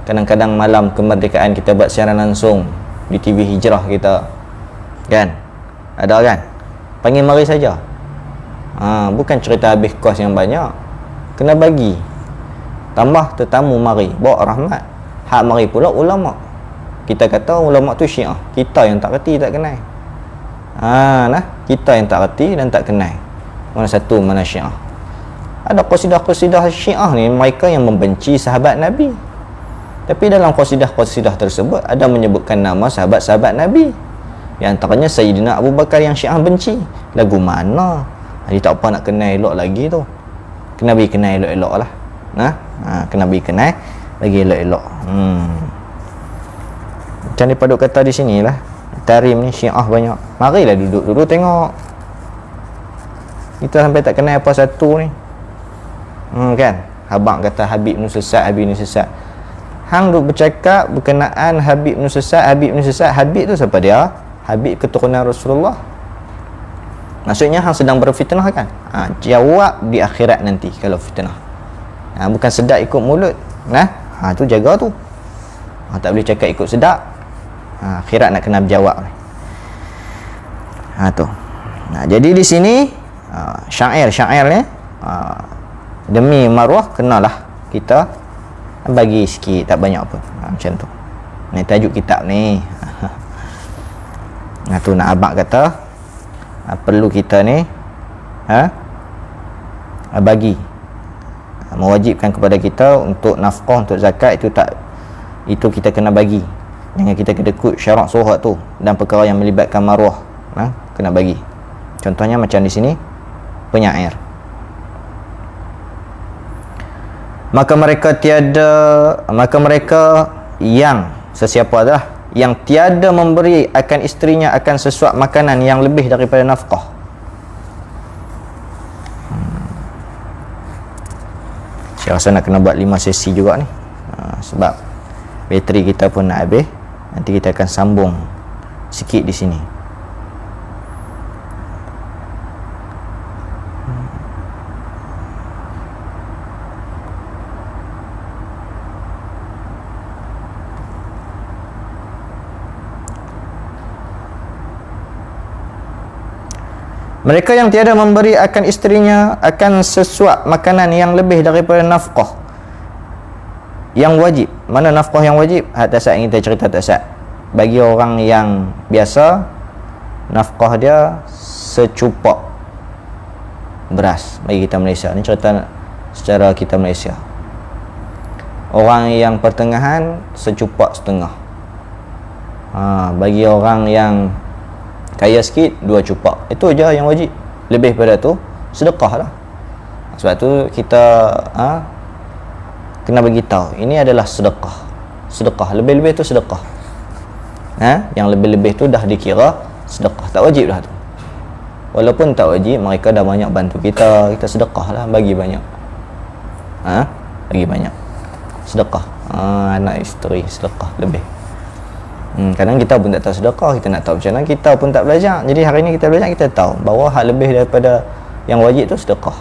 Kadang-kadang malam kemerdekaan kita buat siaran langsung di TV Hijrah kita, kan? Ada kan? Panggil mari saja. Bukan cerita habis kos yang banyak, kena bagi. Tambah tetamu mari, bawa rahmat. Hak mari pula ulama. Kita kata ulama tu Syiah, kita yang tak reti, tak kenal. Kita yang tak reti dan tak kenal mana satu mana Syiah. Ada qasidah-qasidah Syiah ni, mereka yang membenci sahabat Nabi, tapi dalam qasidah-qasidah tersebut ada menyebutkan nama sahabat-sahabat Nabi. Yang antaranya Sayyidina Abu Bakar yang Syiah benci. Lagu mana? Dia tak apa nak kenal elok lagi tu. Kena bagi kenal elok-elok lah. Kena bagi kenal bagi elok-elok. Macam dia paduk kata di sini lah. Tarim ni Syiah banyak. Marilah duduk-duduk tengok. Kita sampai tak kenal apa satu ni. Kan? Abang kata Habib ni sesat, Habib ni sesat. Hang duk bercakap berkenaan Habib ni sesat, Habib ni sesat. Habib tu siapa dia? Habib keturunan Rasulullah. Maksudnya hang sedang berfitnah kan? Jawab di akhirat nanti kalau fitnah. Bukan sedap ikut mulut. Tu jaga tu. Tak boleh cakap ikut sedap. Akhirat nak kena berjawab ni. Tu. Jadi di sini syair ni demi maruah kenalah kita bagi sikit, tak banyak pun. Macam tu. Ni tajuk kitab ni. Tu nak abang kata perlu kita ni bagi, mewajibkan kepada kita untuk nafkah, untuk zakat, itu kita kena bagi. Jangan kita kedekut syarak surat tu dan perkara yang melibatkan maruah, kena bagi. Contohnya macam di sini penyair. Maka mereka yang sesiapa adalah yang tiada memberi akan isterinya akan sesuap makanan yang lebih daripada nafkah. Saya rasa nak kena buat 5 sesi juga ni. Sebab bateri kita pun nak habis. Nanti kita akan sambung sikit di sini. Mereka yang tiada memberi akan isterinya akan sesuap makanan yang lebih daripada nafkah yang wajib. Mana nafkah yang wajib? Tak yang kita cerita tak sat. Bagi orang yang biasa, nafkah dia secupak beras bagi kita Malaysia. Ni cerita secara kita Malaysia. Orang yang pertengahan secupak setengah. Bagi orang yang kaya sikit 2 cupak. Itu je yang wajib. Lebih pada tu sedekah lah. Sebab tu kita kena bagi tahu ini adalah sedekah. Sedekah lebih-lebih tu sedekah. Yang lebih-lebih tu dah dikira sedekah. Tak wajib dah tu. Walaupun tak wajib, mereka dah banyak bantu kita. Kita sedekah lah, bagi banyak. Bagi banyak. Sedekah. Anak isteri sedekah lebih. Kadang kita pun tak tahu sedekah, kita nak tahu macam mana, kita pun tak belajar. Jadi hari ni kita belajar, kita tahu bahawa hak lebih daripada yang wajib tu sedekah.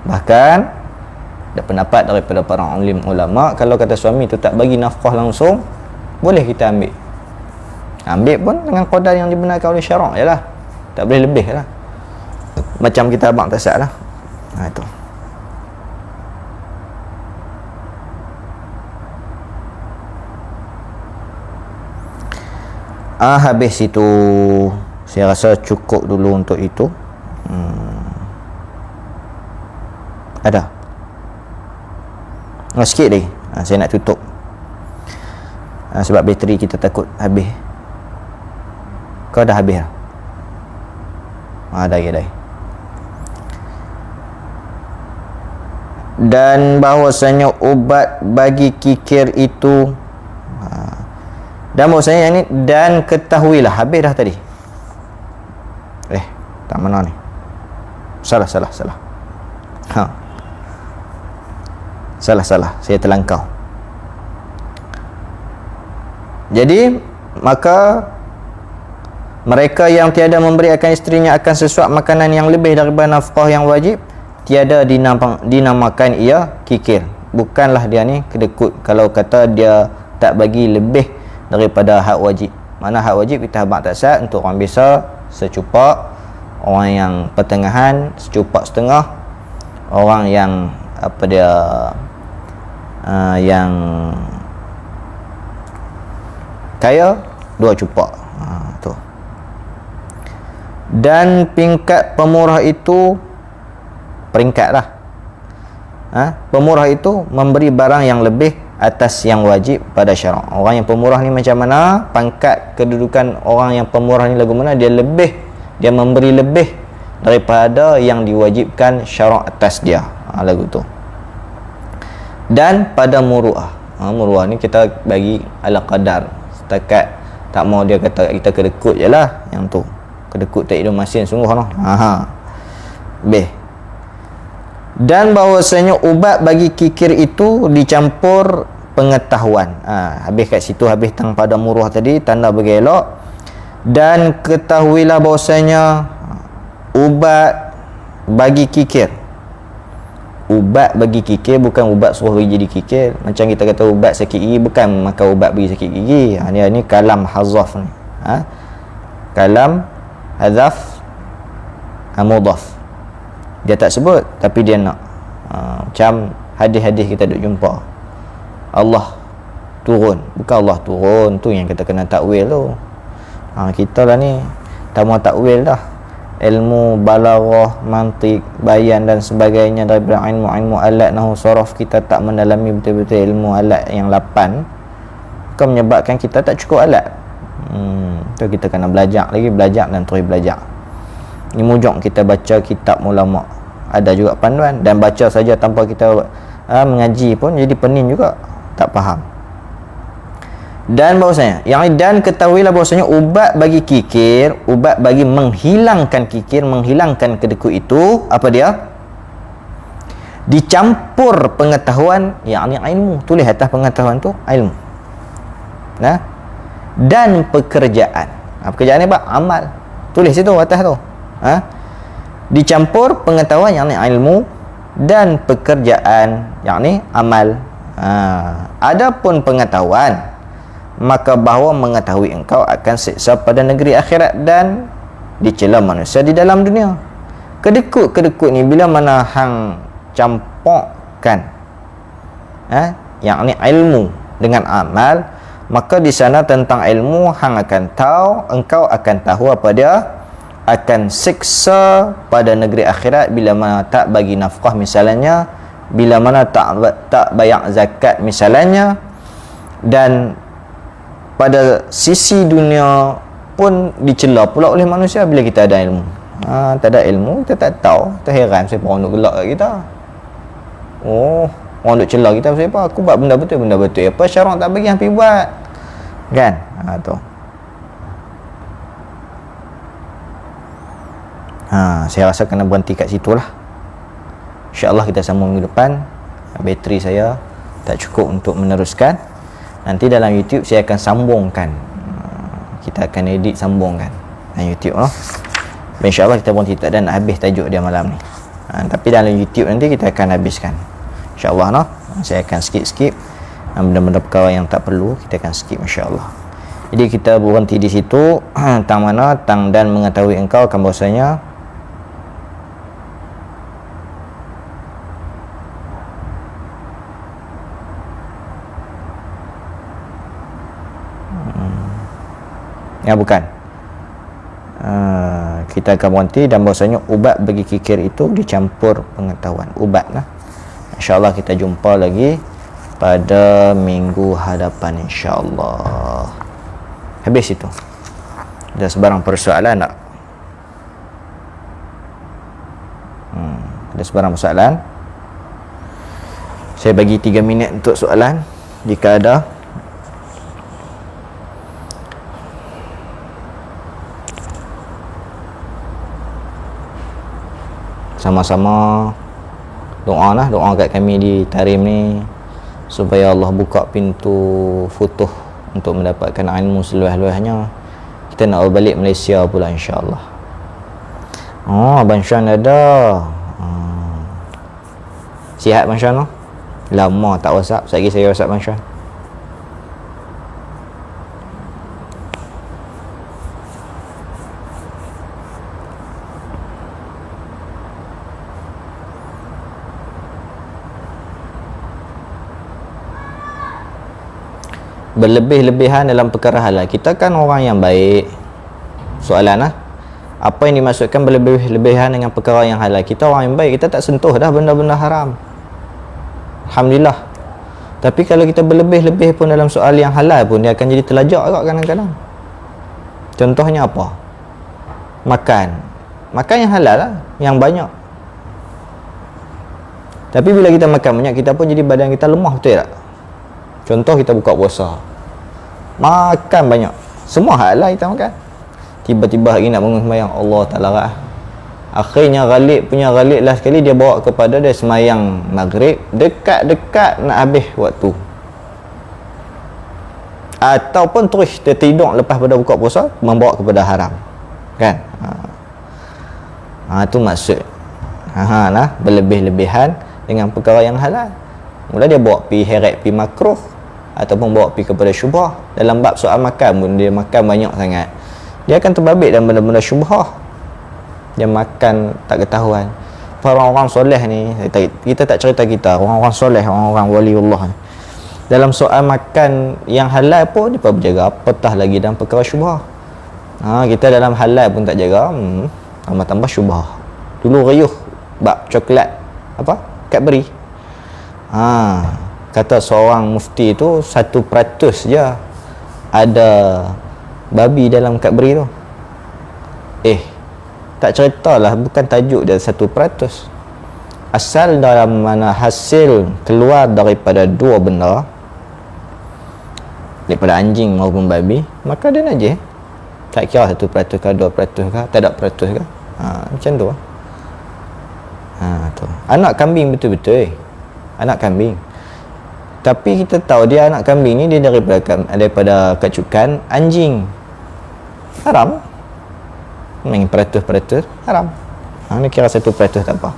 Bahkan ada pendapat daripada para alim ulama, kalau kata suami tu tak bagi nafkah langsung, boleh kita ambil. Ambil pun dengan qadar yang dibenarkan oleh syarak je lah. Tak boleh lebih lah. Macam kita abang tak sat lah. Itu. Habis itu. Saya rasa cukup dulu untuk itu. Ada sikit lagi. Saya nak tutup. Sebab bateri kita takut habis. Kau dah habis lah? Dah. Dan bahawasanya ubat bagi kikir itu, dan bahawasanya yang ni, dan ketahuilah. Habis dah tadi. Tak mana ni? Salah. Salah. Saya terlangkau. Jadi, maka mereka yang tiada memberi akan isterinya akan sesuap makanan yang lebih daripada nafkah yang wajib, tiada dinamakan ia kikir. Bukanlah dia ni kedekut kalau kata dia tak bagi lebih daripada hak wajib. Mana hak wajib kita habaq tak sat, untuk orang biasa secupak, orang yang pertengahan secupak setengah, orang yang yang kaya 2 cupak. Tu. Dan peringkat pemurah itu, peringkat lah, pemurah itu memberi barang yang lebih atas yang wajib pada syarak. Orang yang pemurah ni macam mana? Pangkat kedudukan orang yang pemurah ni lagu mana? Dia memberi lebih daripada yang diwajibkan syarak atas dia. Lagu tu. Dan pada muru'ah. Muru'ah ni kita bagi ala qadar. Setakat tak mau dia kata kita kedekut je lah. Yang tu kedekut tak hidung masin sungguh noh. Dan bahawasanya ubat bagi kikir itu dicampur pengetahuan. Habis kat situ, habis tang pada muruah tadi, tanda bagi elok. Dan ketahuilah bahawasanya ubat bagi kikir. Ubat bagi kikir bukan ubat suruh jadi kikir. Macam kita kata ubat sakit gigi, bukan makan ubat bagi sakit gigi. Ni kalam hazaf ni. Kalam hazaf mudhaf. Dia tak sebut tapi dia nak. Macam hadis-hadis kita duk jumpa. Allah turun, bukan Allah turun, tu yang kita kena takwil tu. Kita lah ni tak mau takwil dah. Ilmu balaghah, mantik, bayan dan sebagainya daripada ilmu alat nahwu saraf kita tak mendalami betul-betul ilmu alat yang 8. Kan menyebabkan kita tak cukup alat. Tu kita kena belajar dan terus belajar. Ni mujok kita baca kitab ulama. Ada juga panduan, dan baca saja tanpa kita mengaji pun jadi pening juga, tak faham. Dan bahawasanya dan ketahuilah bahawasanya ubat bagi kikir, ubat bagi menghilangkan kikir, menghilangkan kedekut itu apa dia? Dicampur pengetahuan, yakni ilmu. Tulis atas pengetahuan tu ilmu. Dan pekerjaan. Pekerjaan ni apa? Amal. Tulis situ atas tu. Dicampur pengetahuan, yakni ilmu, dan pekerjaan, yakni amal. Adapun pengetahuan, maka bahawa mengetahui engkau akan siksa pada negeri akhirat dan dicela manusia di dalam dunia. Kedekut ni bila mana hang campurkan yakni ilmu dengan amal, maka di sana tentang ilmu hang akan tahu, engkau akan tahu apa dia, akan siksa pada negeri akhirat bila mana tak bagi nafkah misalnya, bila mana tak bayar zakat misalnya, dan pada sisi dunia pun dicela pula oleh manusia bila kita ada ilmu. Tak ada ilmu, kita tak tahu. Kita heran siapa orang duk gelak kat kita. Orang duk cela kita siapa? Aku buat benda betul. Apa syarak tak bagi hampir buat? Kan? Tu. Saya rasa kena berhenti kat situ lah. InsyaAllah kita sambung minggu depan. Bateri saya tak cukup untuk meneruskan. Nanti dalam YouTube saya akan sambungkan. Kita akan edit sambungkan dalam YouTube lah. InsyaAllah kita berhenti tak dan habis tajuk dia malam ni. Tapi dalam YouTube nanti kita akan habiskan. InsyaAllah no? Saya akan skip benda-benda perkara yang tak perlu kita akan skip insyaAllah. Jadi kita berhenti di situ. Tang mana? Tang dan mengetahui engkau akan bahasanya bukan. Kita akan berhenti dan bahasanya ubat bagi kikir itu dicampur pengetahuan. Ubat lah. InsyaAllah kita jumpa lagi pada minggu hadapan insyaAllah. Habis itu. Ada sebarang persoalan tak? Ada sebarang persoalan? Saya bagi 3 minit untuk soalan jika ada. Sama-sama doa kat kami di Tarim ni supaya Allah buka pintu futuh untuk mendapatkan ilmu seluas-luasnya. Kita nak balik Malaysia pula insya-Allah. Abang Syan ada. Sihat Abang Syan? Lama tak WhatsApp. Sekejap saya WhatsApp Abang Syan. Berlebih-lebihan dalam perkara halal. Kita kan orang yang baik. Soalan lah, apa yang dimaksudkan berlebih-lebihan dengan perkara yang halal? Kita orang yang baik, kita tak sentuh dah benda-benda haram. Alhamdulillah. Tapi kalau kita berlebih-lebih pun dalam soal yang halal pun, dia akan jadi terlajak agak kadang-kadang. Contohnya apa? Makan yang halal lah, yang banyak. Tapi bila kita makan banyak, kita pun jadi badan kita lemah, betul tak? Contoh kita buka puasa, makan banyak, semua halal kita makan. Tiba-tiba hari nak bangun sembahyang, Allah tak larang. Akhirnya Ghalib lah sekali, dia bawa kepada dia semayang maghrib dekat-dekat nak habis waktu, ataupun terus tertidur lepas pada buka puasa, membawa kepada haram, kan? Itu maksud lah, berlebih-lebihan dengan perkara yang halal. Mula dia bawa pi heret, pi makruh, ataupun bawa pi kepada syubhah. Dalam bab soal makan pun, dia makan banyak sangat, dia akan terbabit dalam benda-benda syubhah. Dia makan tak ketahuan. Orang-orang soleh ni, kita tak cerita kita, orang-orang soleh, orang-orang waliullah ni, dalam soal makan yang halal pun dia berjaga, apatah lagi dalam perkara syubhah. Kita dalam halal pun tak jaga, tambah-tambah syubhah. Dulu riuh bab coklat apa? Cadbury. Kata seorang mufti tu 1% je ada babi dalam Cadbury tu. Tak ceritalah, bukan tajuk dia 1%. Asal dalam mana hasil keluar daripada dua benda, daripada anjing maupun babi, maka dia najis. Tak kira 1% ke 2% ke, tak ada peratus ke. Macam tu lah. Tu. Anak kambing betul-betul. Anak kambing. Tapi kita tahu dia anak kambing ni, dia daripada kacukan anjing. Haram. Main peratus haram. Ni kira 1% tak apa.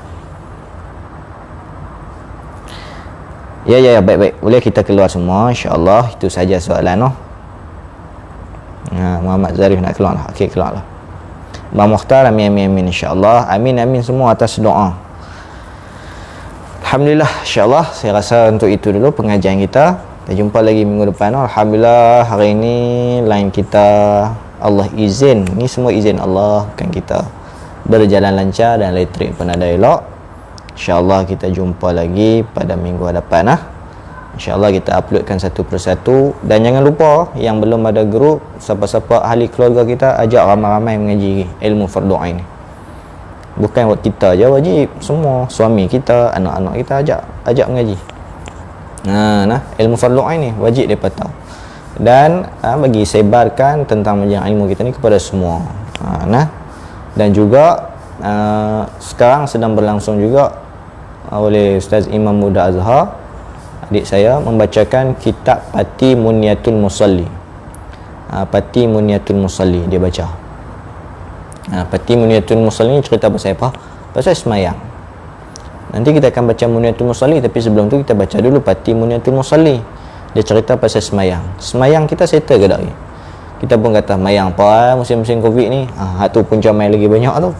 Ya, baik. Boleh kita keluar semua, insya-Allah. Itu saja soalan. Muhammad Zarif nak keluar lah. Okey, keluar lah. Bang Mukhtar, amin insya-Allah. Amin semua atas doa. Alhamdulillah, insya-Allah. Saya rasa untuk itu dulu pengajian kita. Kita jumpa lagi minggu depan. Alhamdulillah, hari ini line kita Allah izin, ni semua izin Allah, bukan kita, berjalan lancar dan elektrik pun ada elok. InsyaAllah kita jumpa lagi pada minggu hadapan. InsyaAllah kita uploadkan satu persatu. Dan jangan lupa yang belum ada grup, siapa-siapa ahli keluarga kita, ajak ramai-ramai mengaji ilmu fardu ain. Bukan kita je wajib, semua suami kita, anak-anak kita ajak mengaji. Ilmu fardu ain ni wajib mereka tahu. Dan bagi sebarkan tentang majlis ilmu kita ni kepada semua. Dan juga sekarang sedang berlangsung juga oleh Ustaz Imam Muda Azhar, adik saya, membacakan kitab Pati Muniyatul Musalli. Pati Muniyatul Musalli dia baca. Pati Muniyatul Musalli ni cerita pasal apa? Pasal semayang. Nanti kita akan baca Muniyatul Musalli, tapi sebelum tu kita baca dulu Pati Muniyatul Musalli. Dia cerita pasal semayang. Semayang kita settle ke tak? Kita pun kata mayang apa musim-musim Covid ni. Tu punca main lagi banyak tu.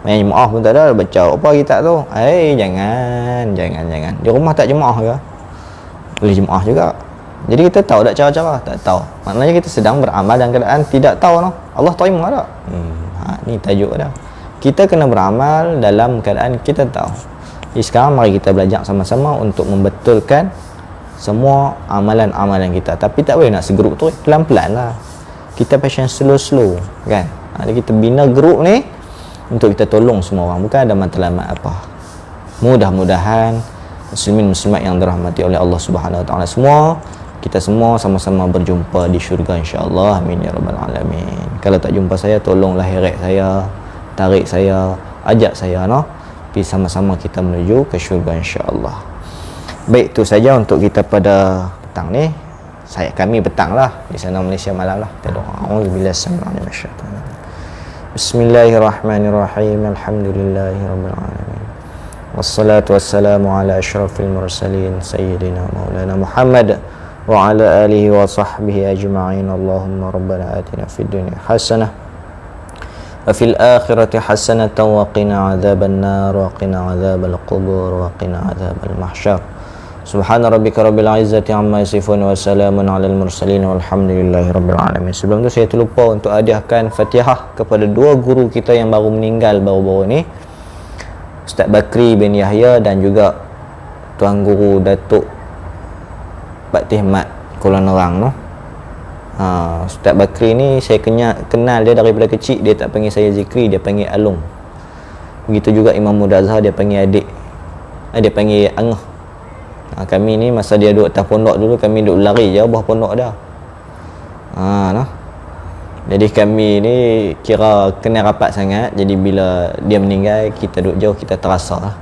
Main jemaah pun tak ada, baca apa kita tu. Jangan. Di rumah tak jemaah ke? Boleh jemaah juga. Jadi kita tahu tak cara-cara? Tak tahu. Maknanya kita sedang beramal dalam keadaan tidak tahu no. Allah terima tak? Ni tajuk dah. Kita kena beramal dalam keadaan kita tahu. Jadi sekarang mari kita belajar sama-sama untuk membetulkan semua amalan-amalan kita. Tapi tak boleh nak segrup tu, pelan-pelan lah. Kita passion slow-slow, kan? Jadi kita bina grup ni untuk kita tolong semua orang, bukan ada matlamat apa. Mudah-mudahan muslimin muslimat yang dirahmati oleh Allah Subhanahu Wa Taala semua, kita semua sama-sama berjumpa di syurga insya-Allah. Amin ya rabbal alamin. Kalau tak jumpa saya, tolonglah heret saya, tarik saya, ajak saya pergi sama-sama kita menuju ke syurga insya-Allah. Baik, itu saja untuk kita pada petang ni. Kami petang lah, di sana Malaysia malam lah. Kita doa. Auzubillahi minasyaitanir rajim. Bismillahirrahmanirrahim. Alhamdulillahirabbil alamin. Wassalatu wassalamu ala asyrafil mursalin sayyidina maulana Muhammad wa ala alihi wa sahbihi ajma'in. Allahumma rabbana atina fid dunya hasanah wa fil akhirati hasanatan wa qina adzaban nar wa qina adzabal qubur wa qina adzabal mahsyar. Subhana rabbika rabbil izzati amma yasifun wa salamun alal mursalin walhamdulillahi rabbil alamin. Sebelum tu saya terlupa untuk hadiahkan Fatihah kepada dua guru kita yang baru meninggal baru-baru ni, Ustaz Bakri bin Yahya dan juga Tuan Guru Datuk Pak Tihmat Kuala Nerang tu. Ustaz Bakri ni saya kenal dia daripada kecil. Dia tak panggil saya Zikri, dia panggil Alung. Begitu juga Imam Muda Azhar, dia panggil adik, dia panggil Angah. Kami ni masa dia duduk atas pondok dulu, kami duduk lari je bawah pondok dah. Nah. Jadi kami ni kira kenal rapat sangat. Jadi bila dia meninggal, kita duduk jauh, kita terasa lah.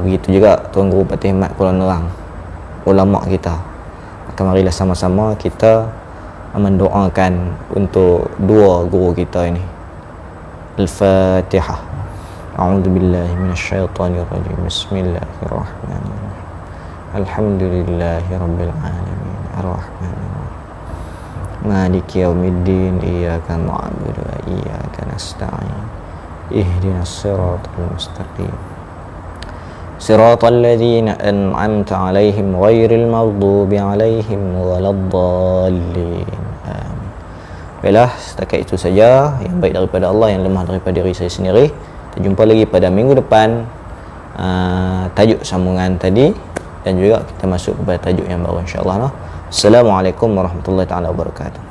Begitu juga Tuan Guru Pak Tihmat Kuala Nerang, ulama kita. Maka marilah sama-sama kita mendoakan untuk dua guru kita ini. Al-Fatihah. A'udzubillahi minasyaitonirrajim. Bismillahirrahmanirrahim. Alhamdulillahirabbil alamin. Arrahmanirrahim. Maliki yaumiddin. Iyyaka na'budu wa iyyaka nasta'in. Ihdinas siratal mustaqim. Siratal ladzina an'amta 'alaihim ghairil maghdubi 'alaihim waladdallin. Amin. Baiklah, setakat itu saja yang baik daripada Allah, yang lemah daripada diri saya sendiri. Kita jumpa lagi pada minggu depan, tajuk sambungan tadi, dan juga kita masuk kepada tajuk yang baru insya-Allah. Assalamualaikum warahmatullahi taala wabarakatuh.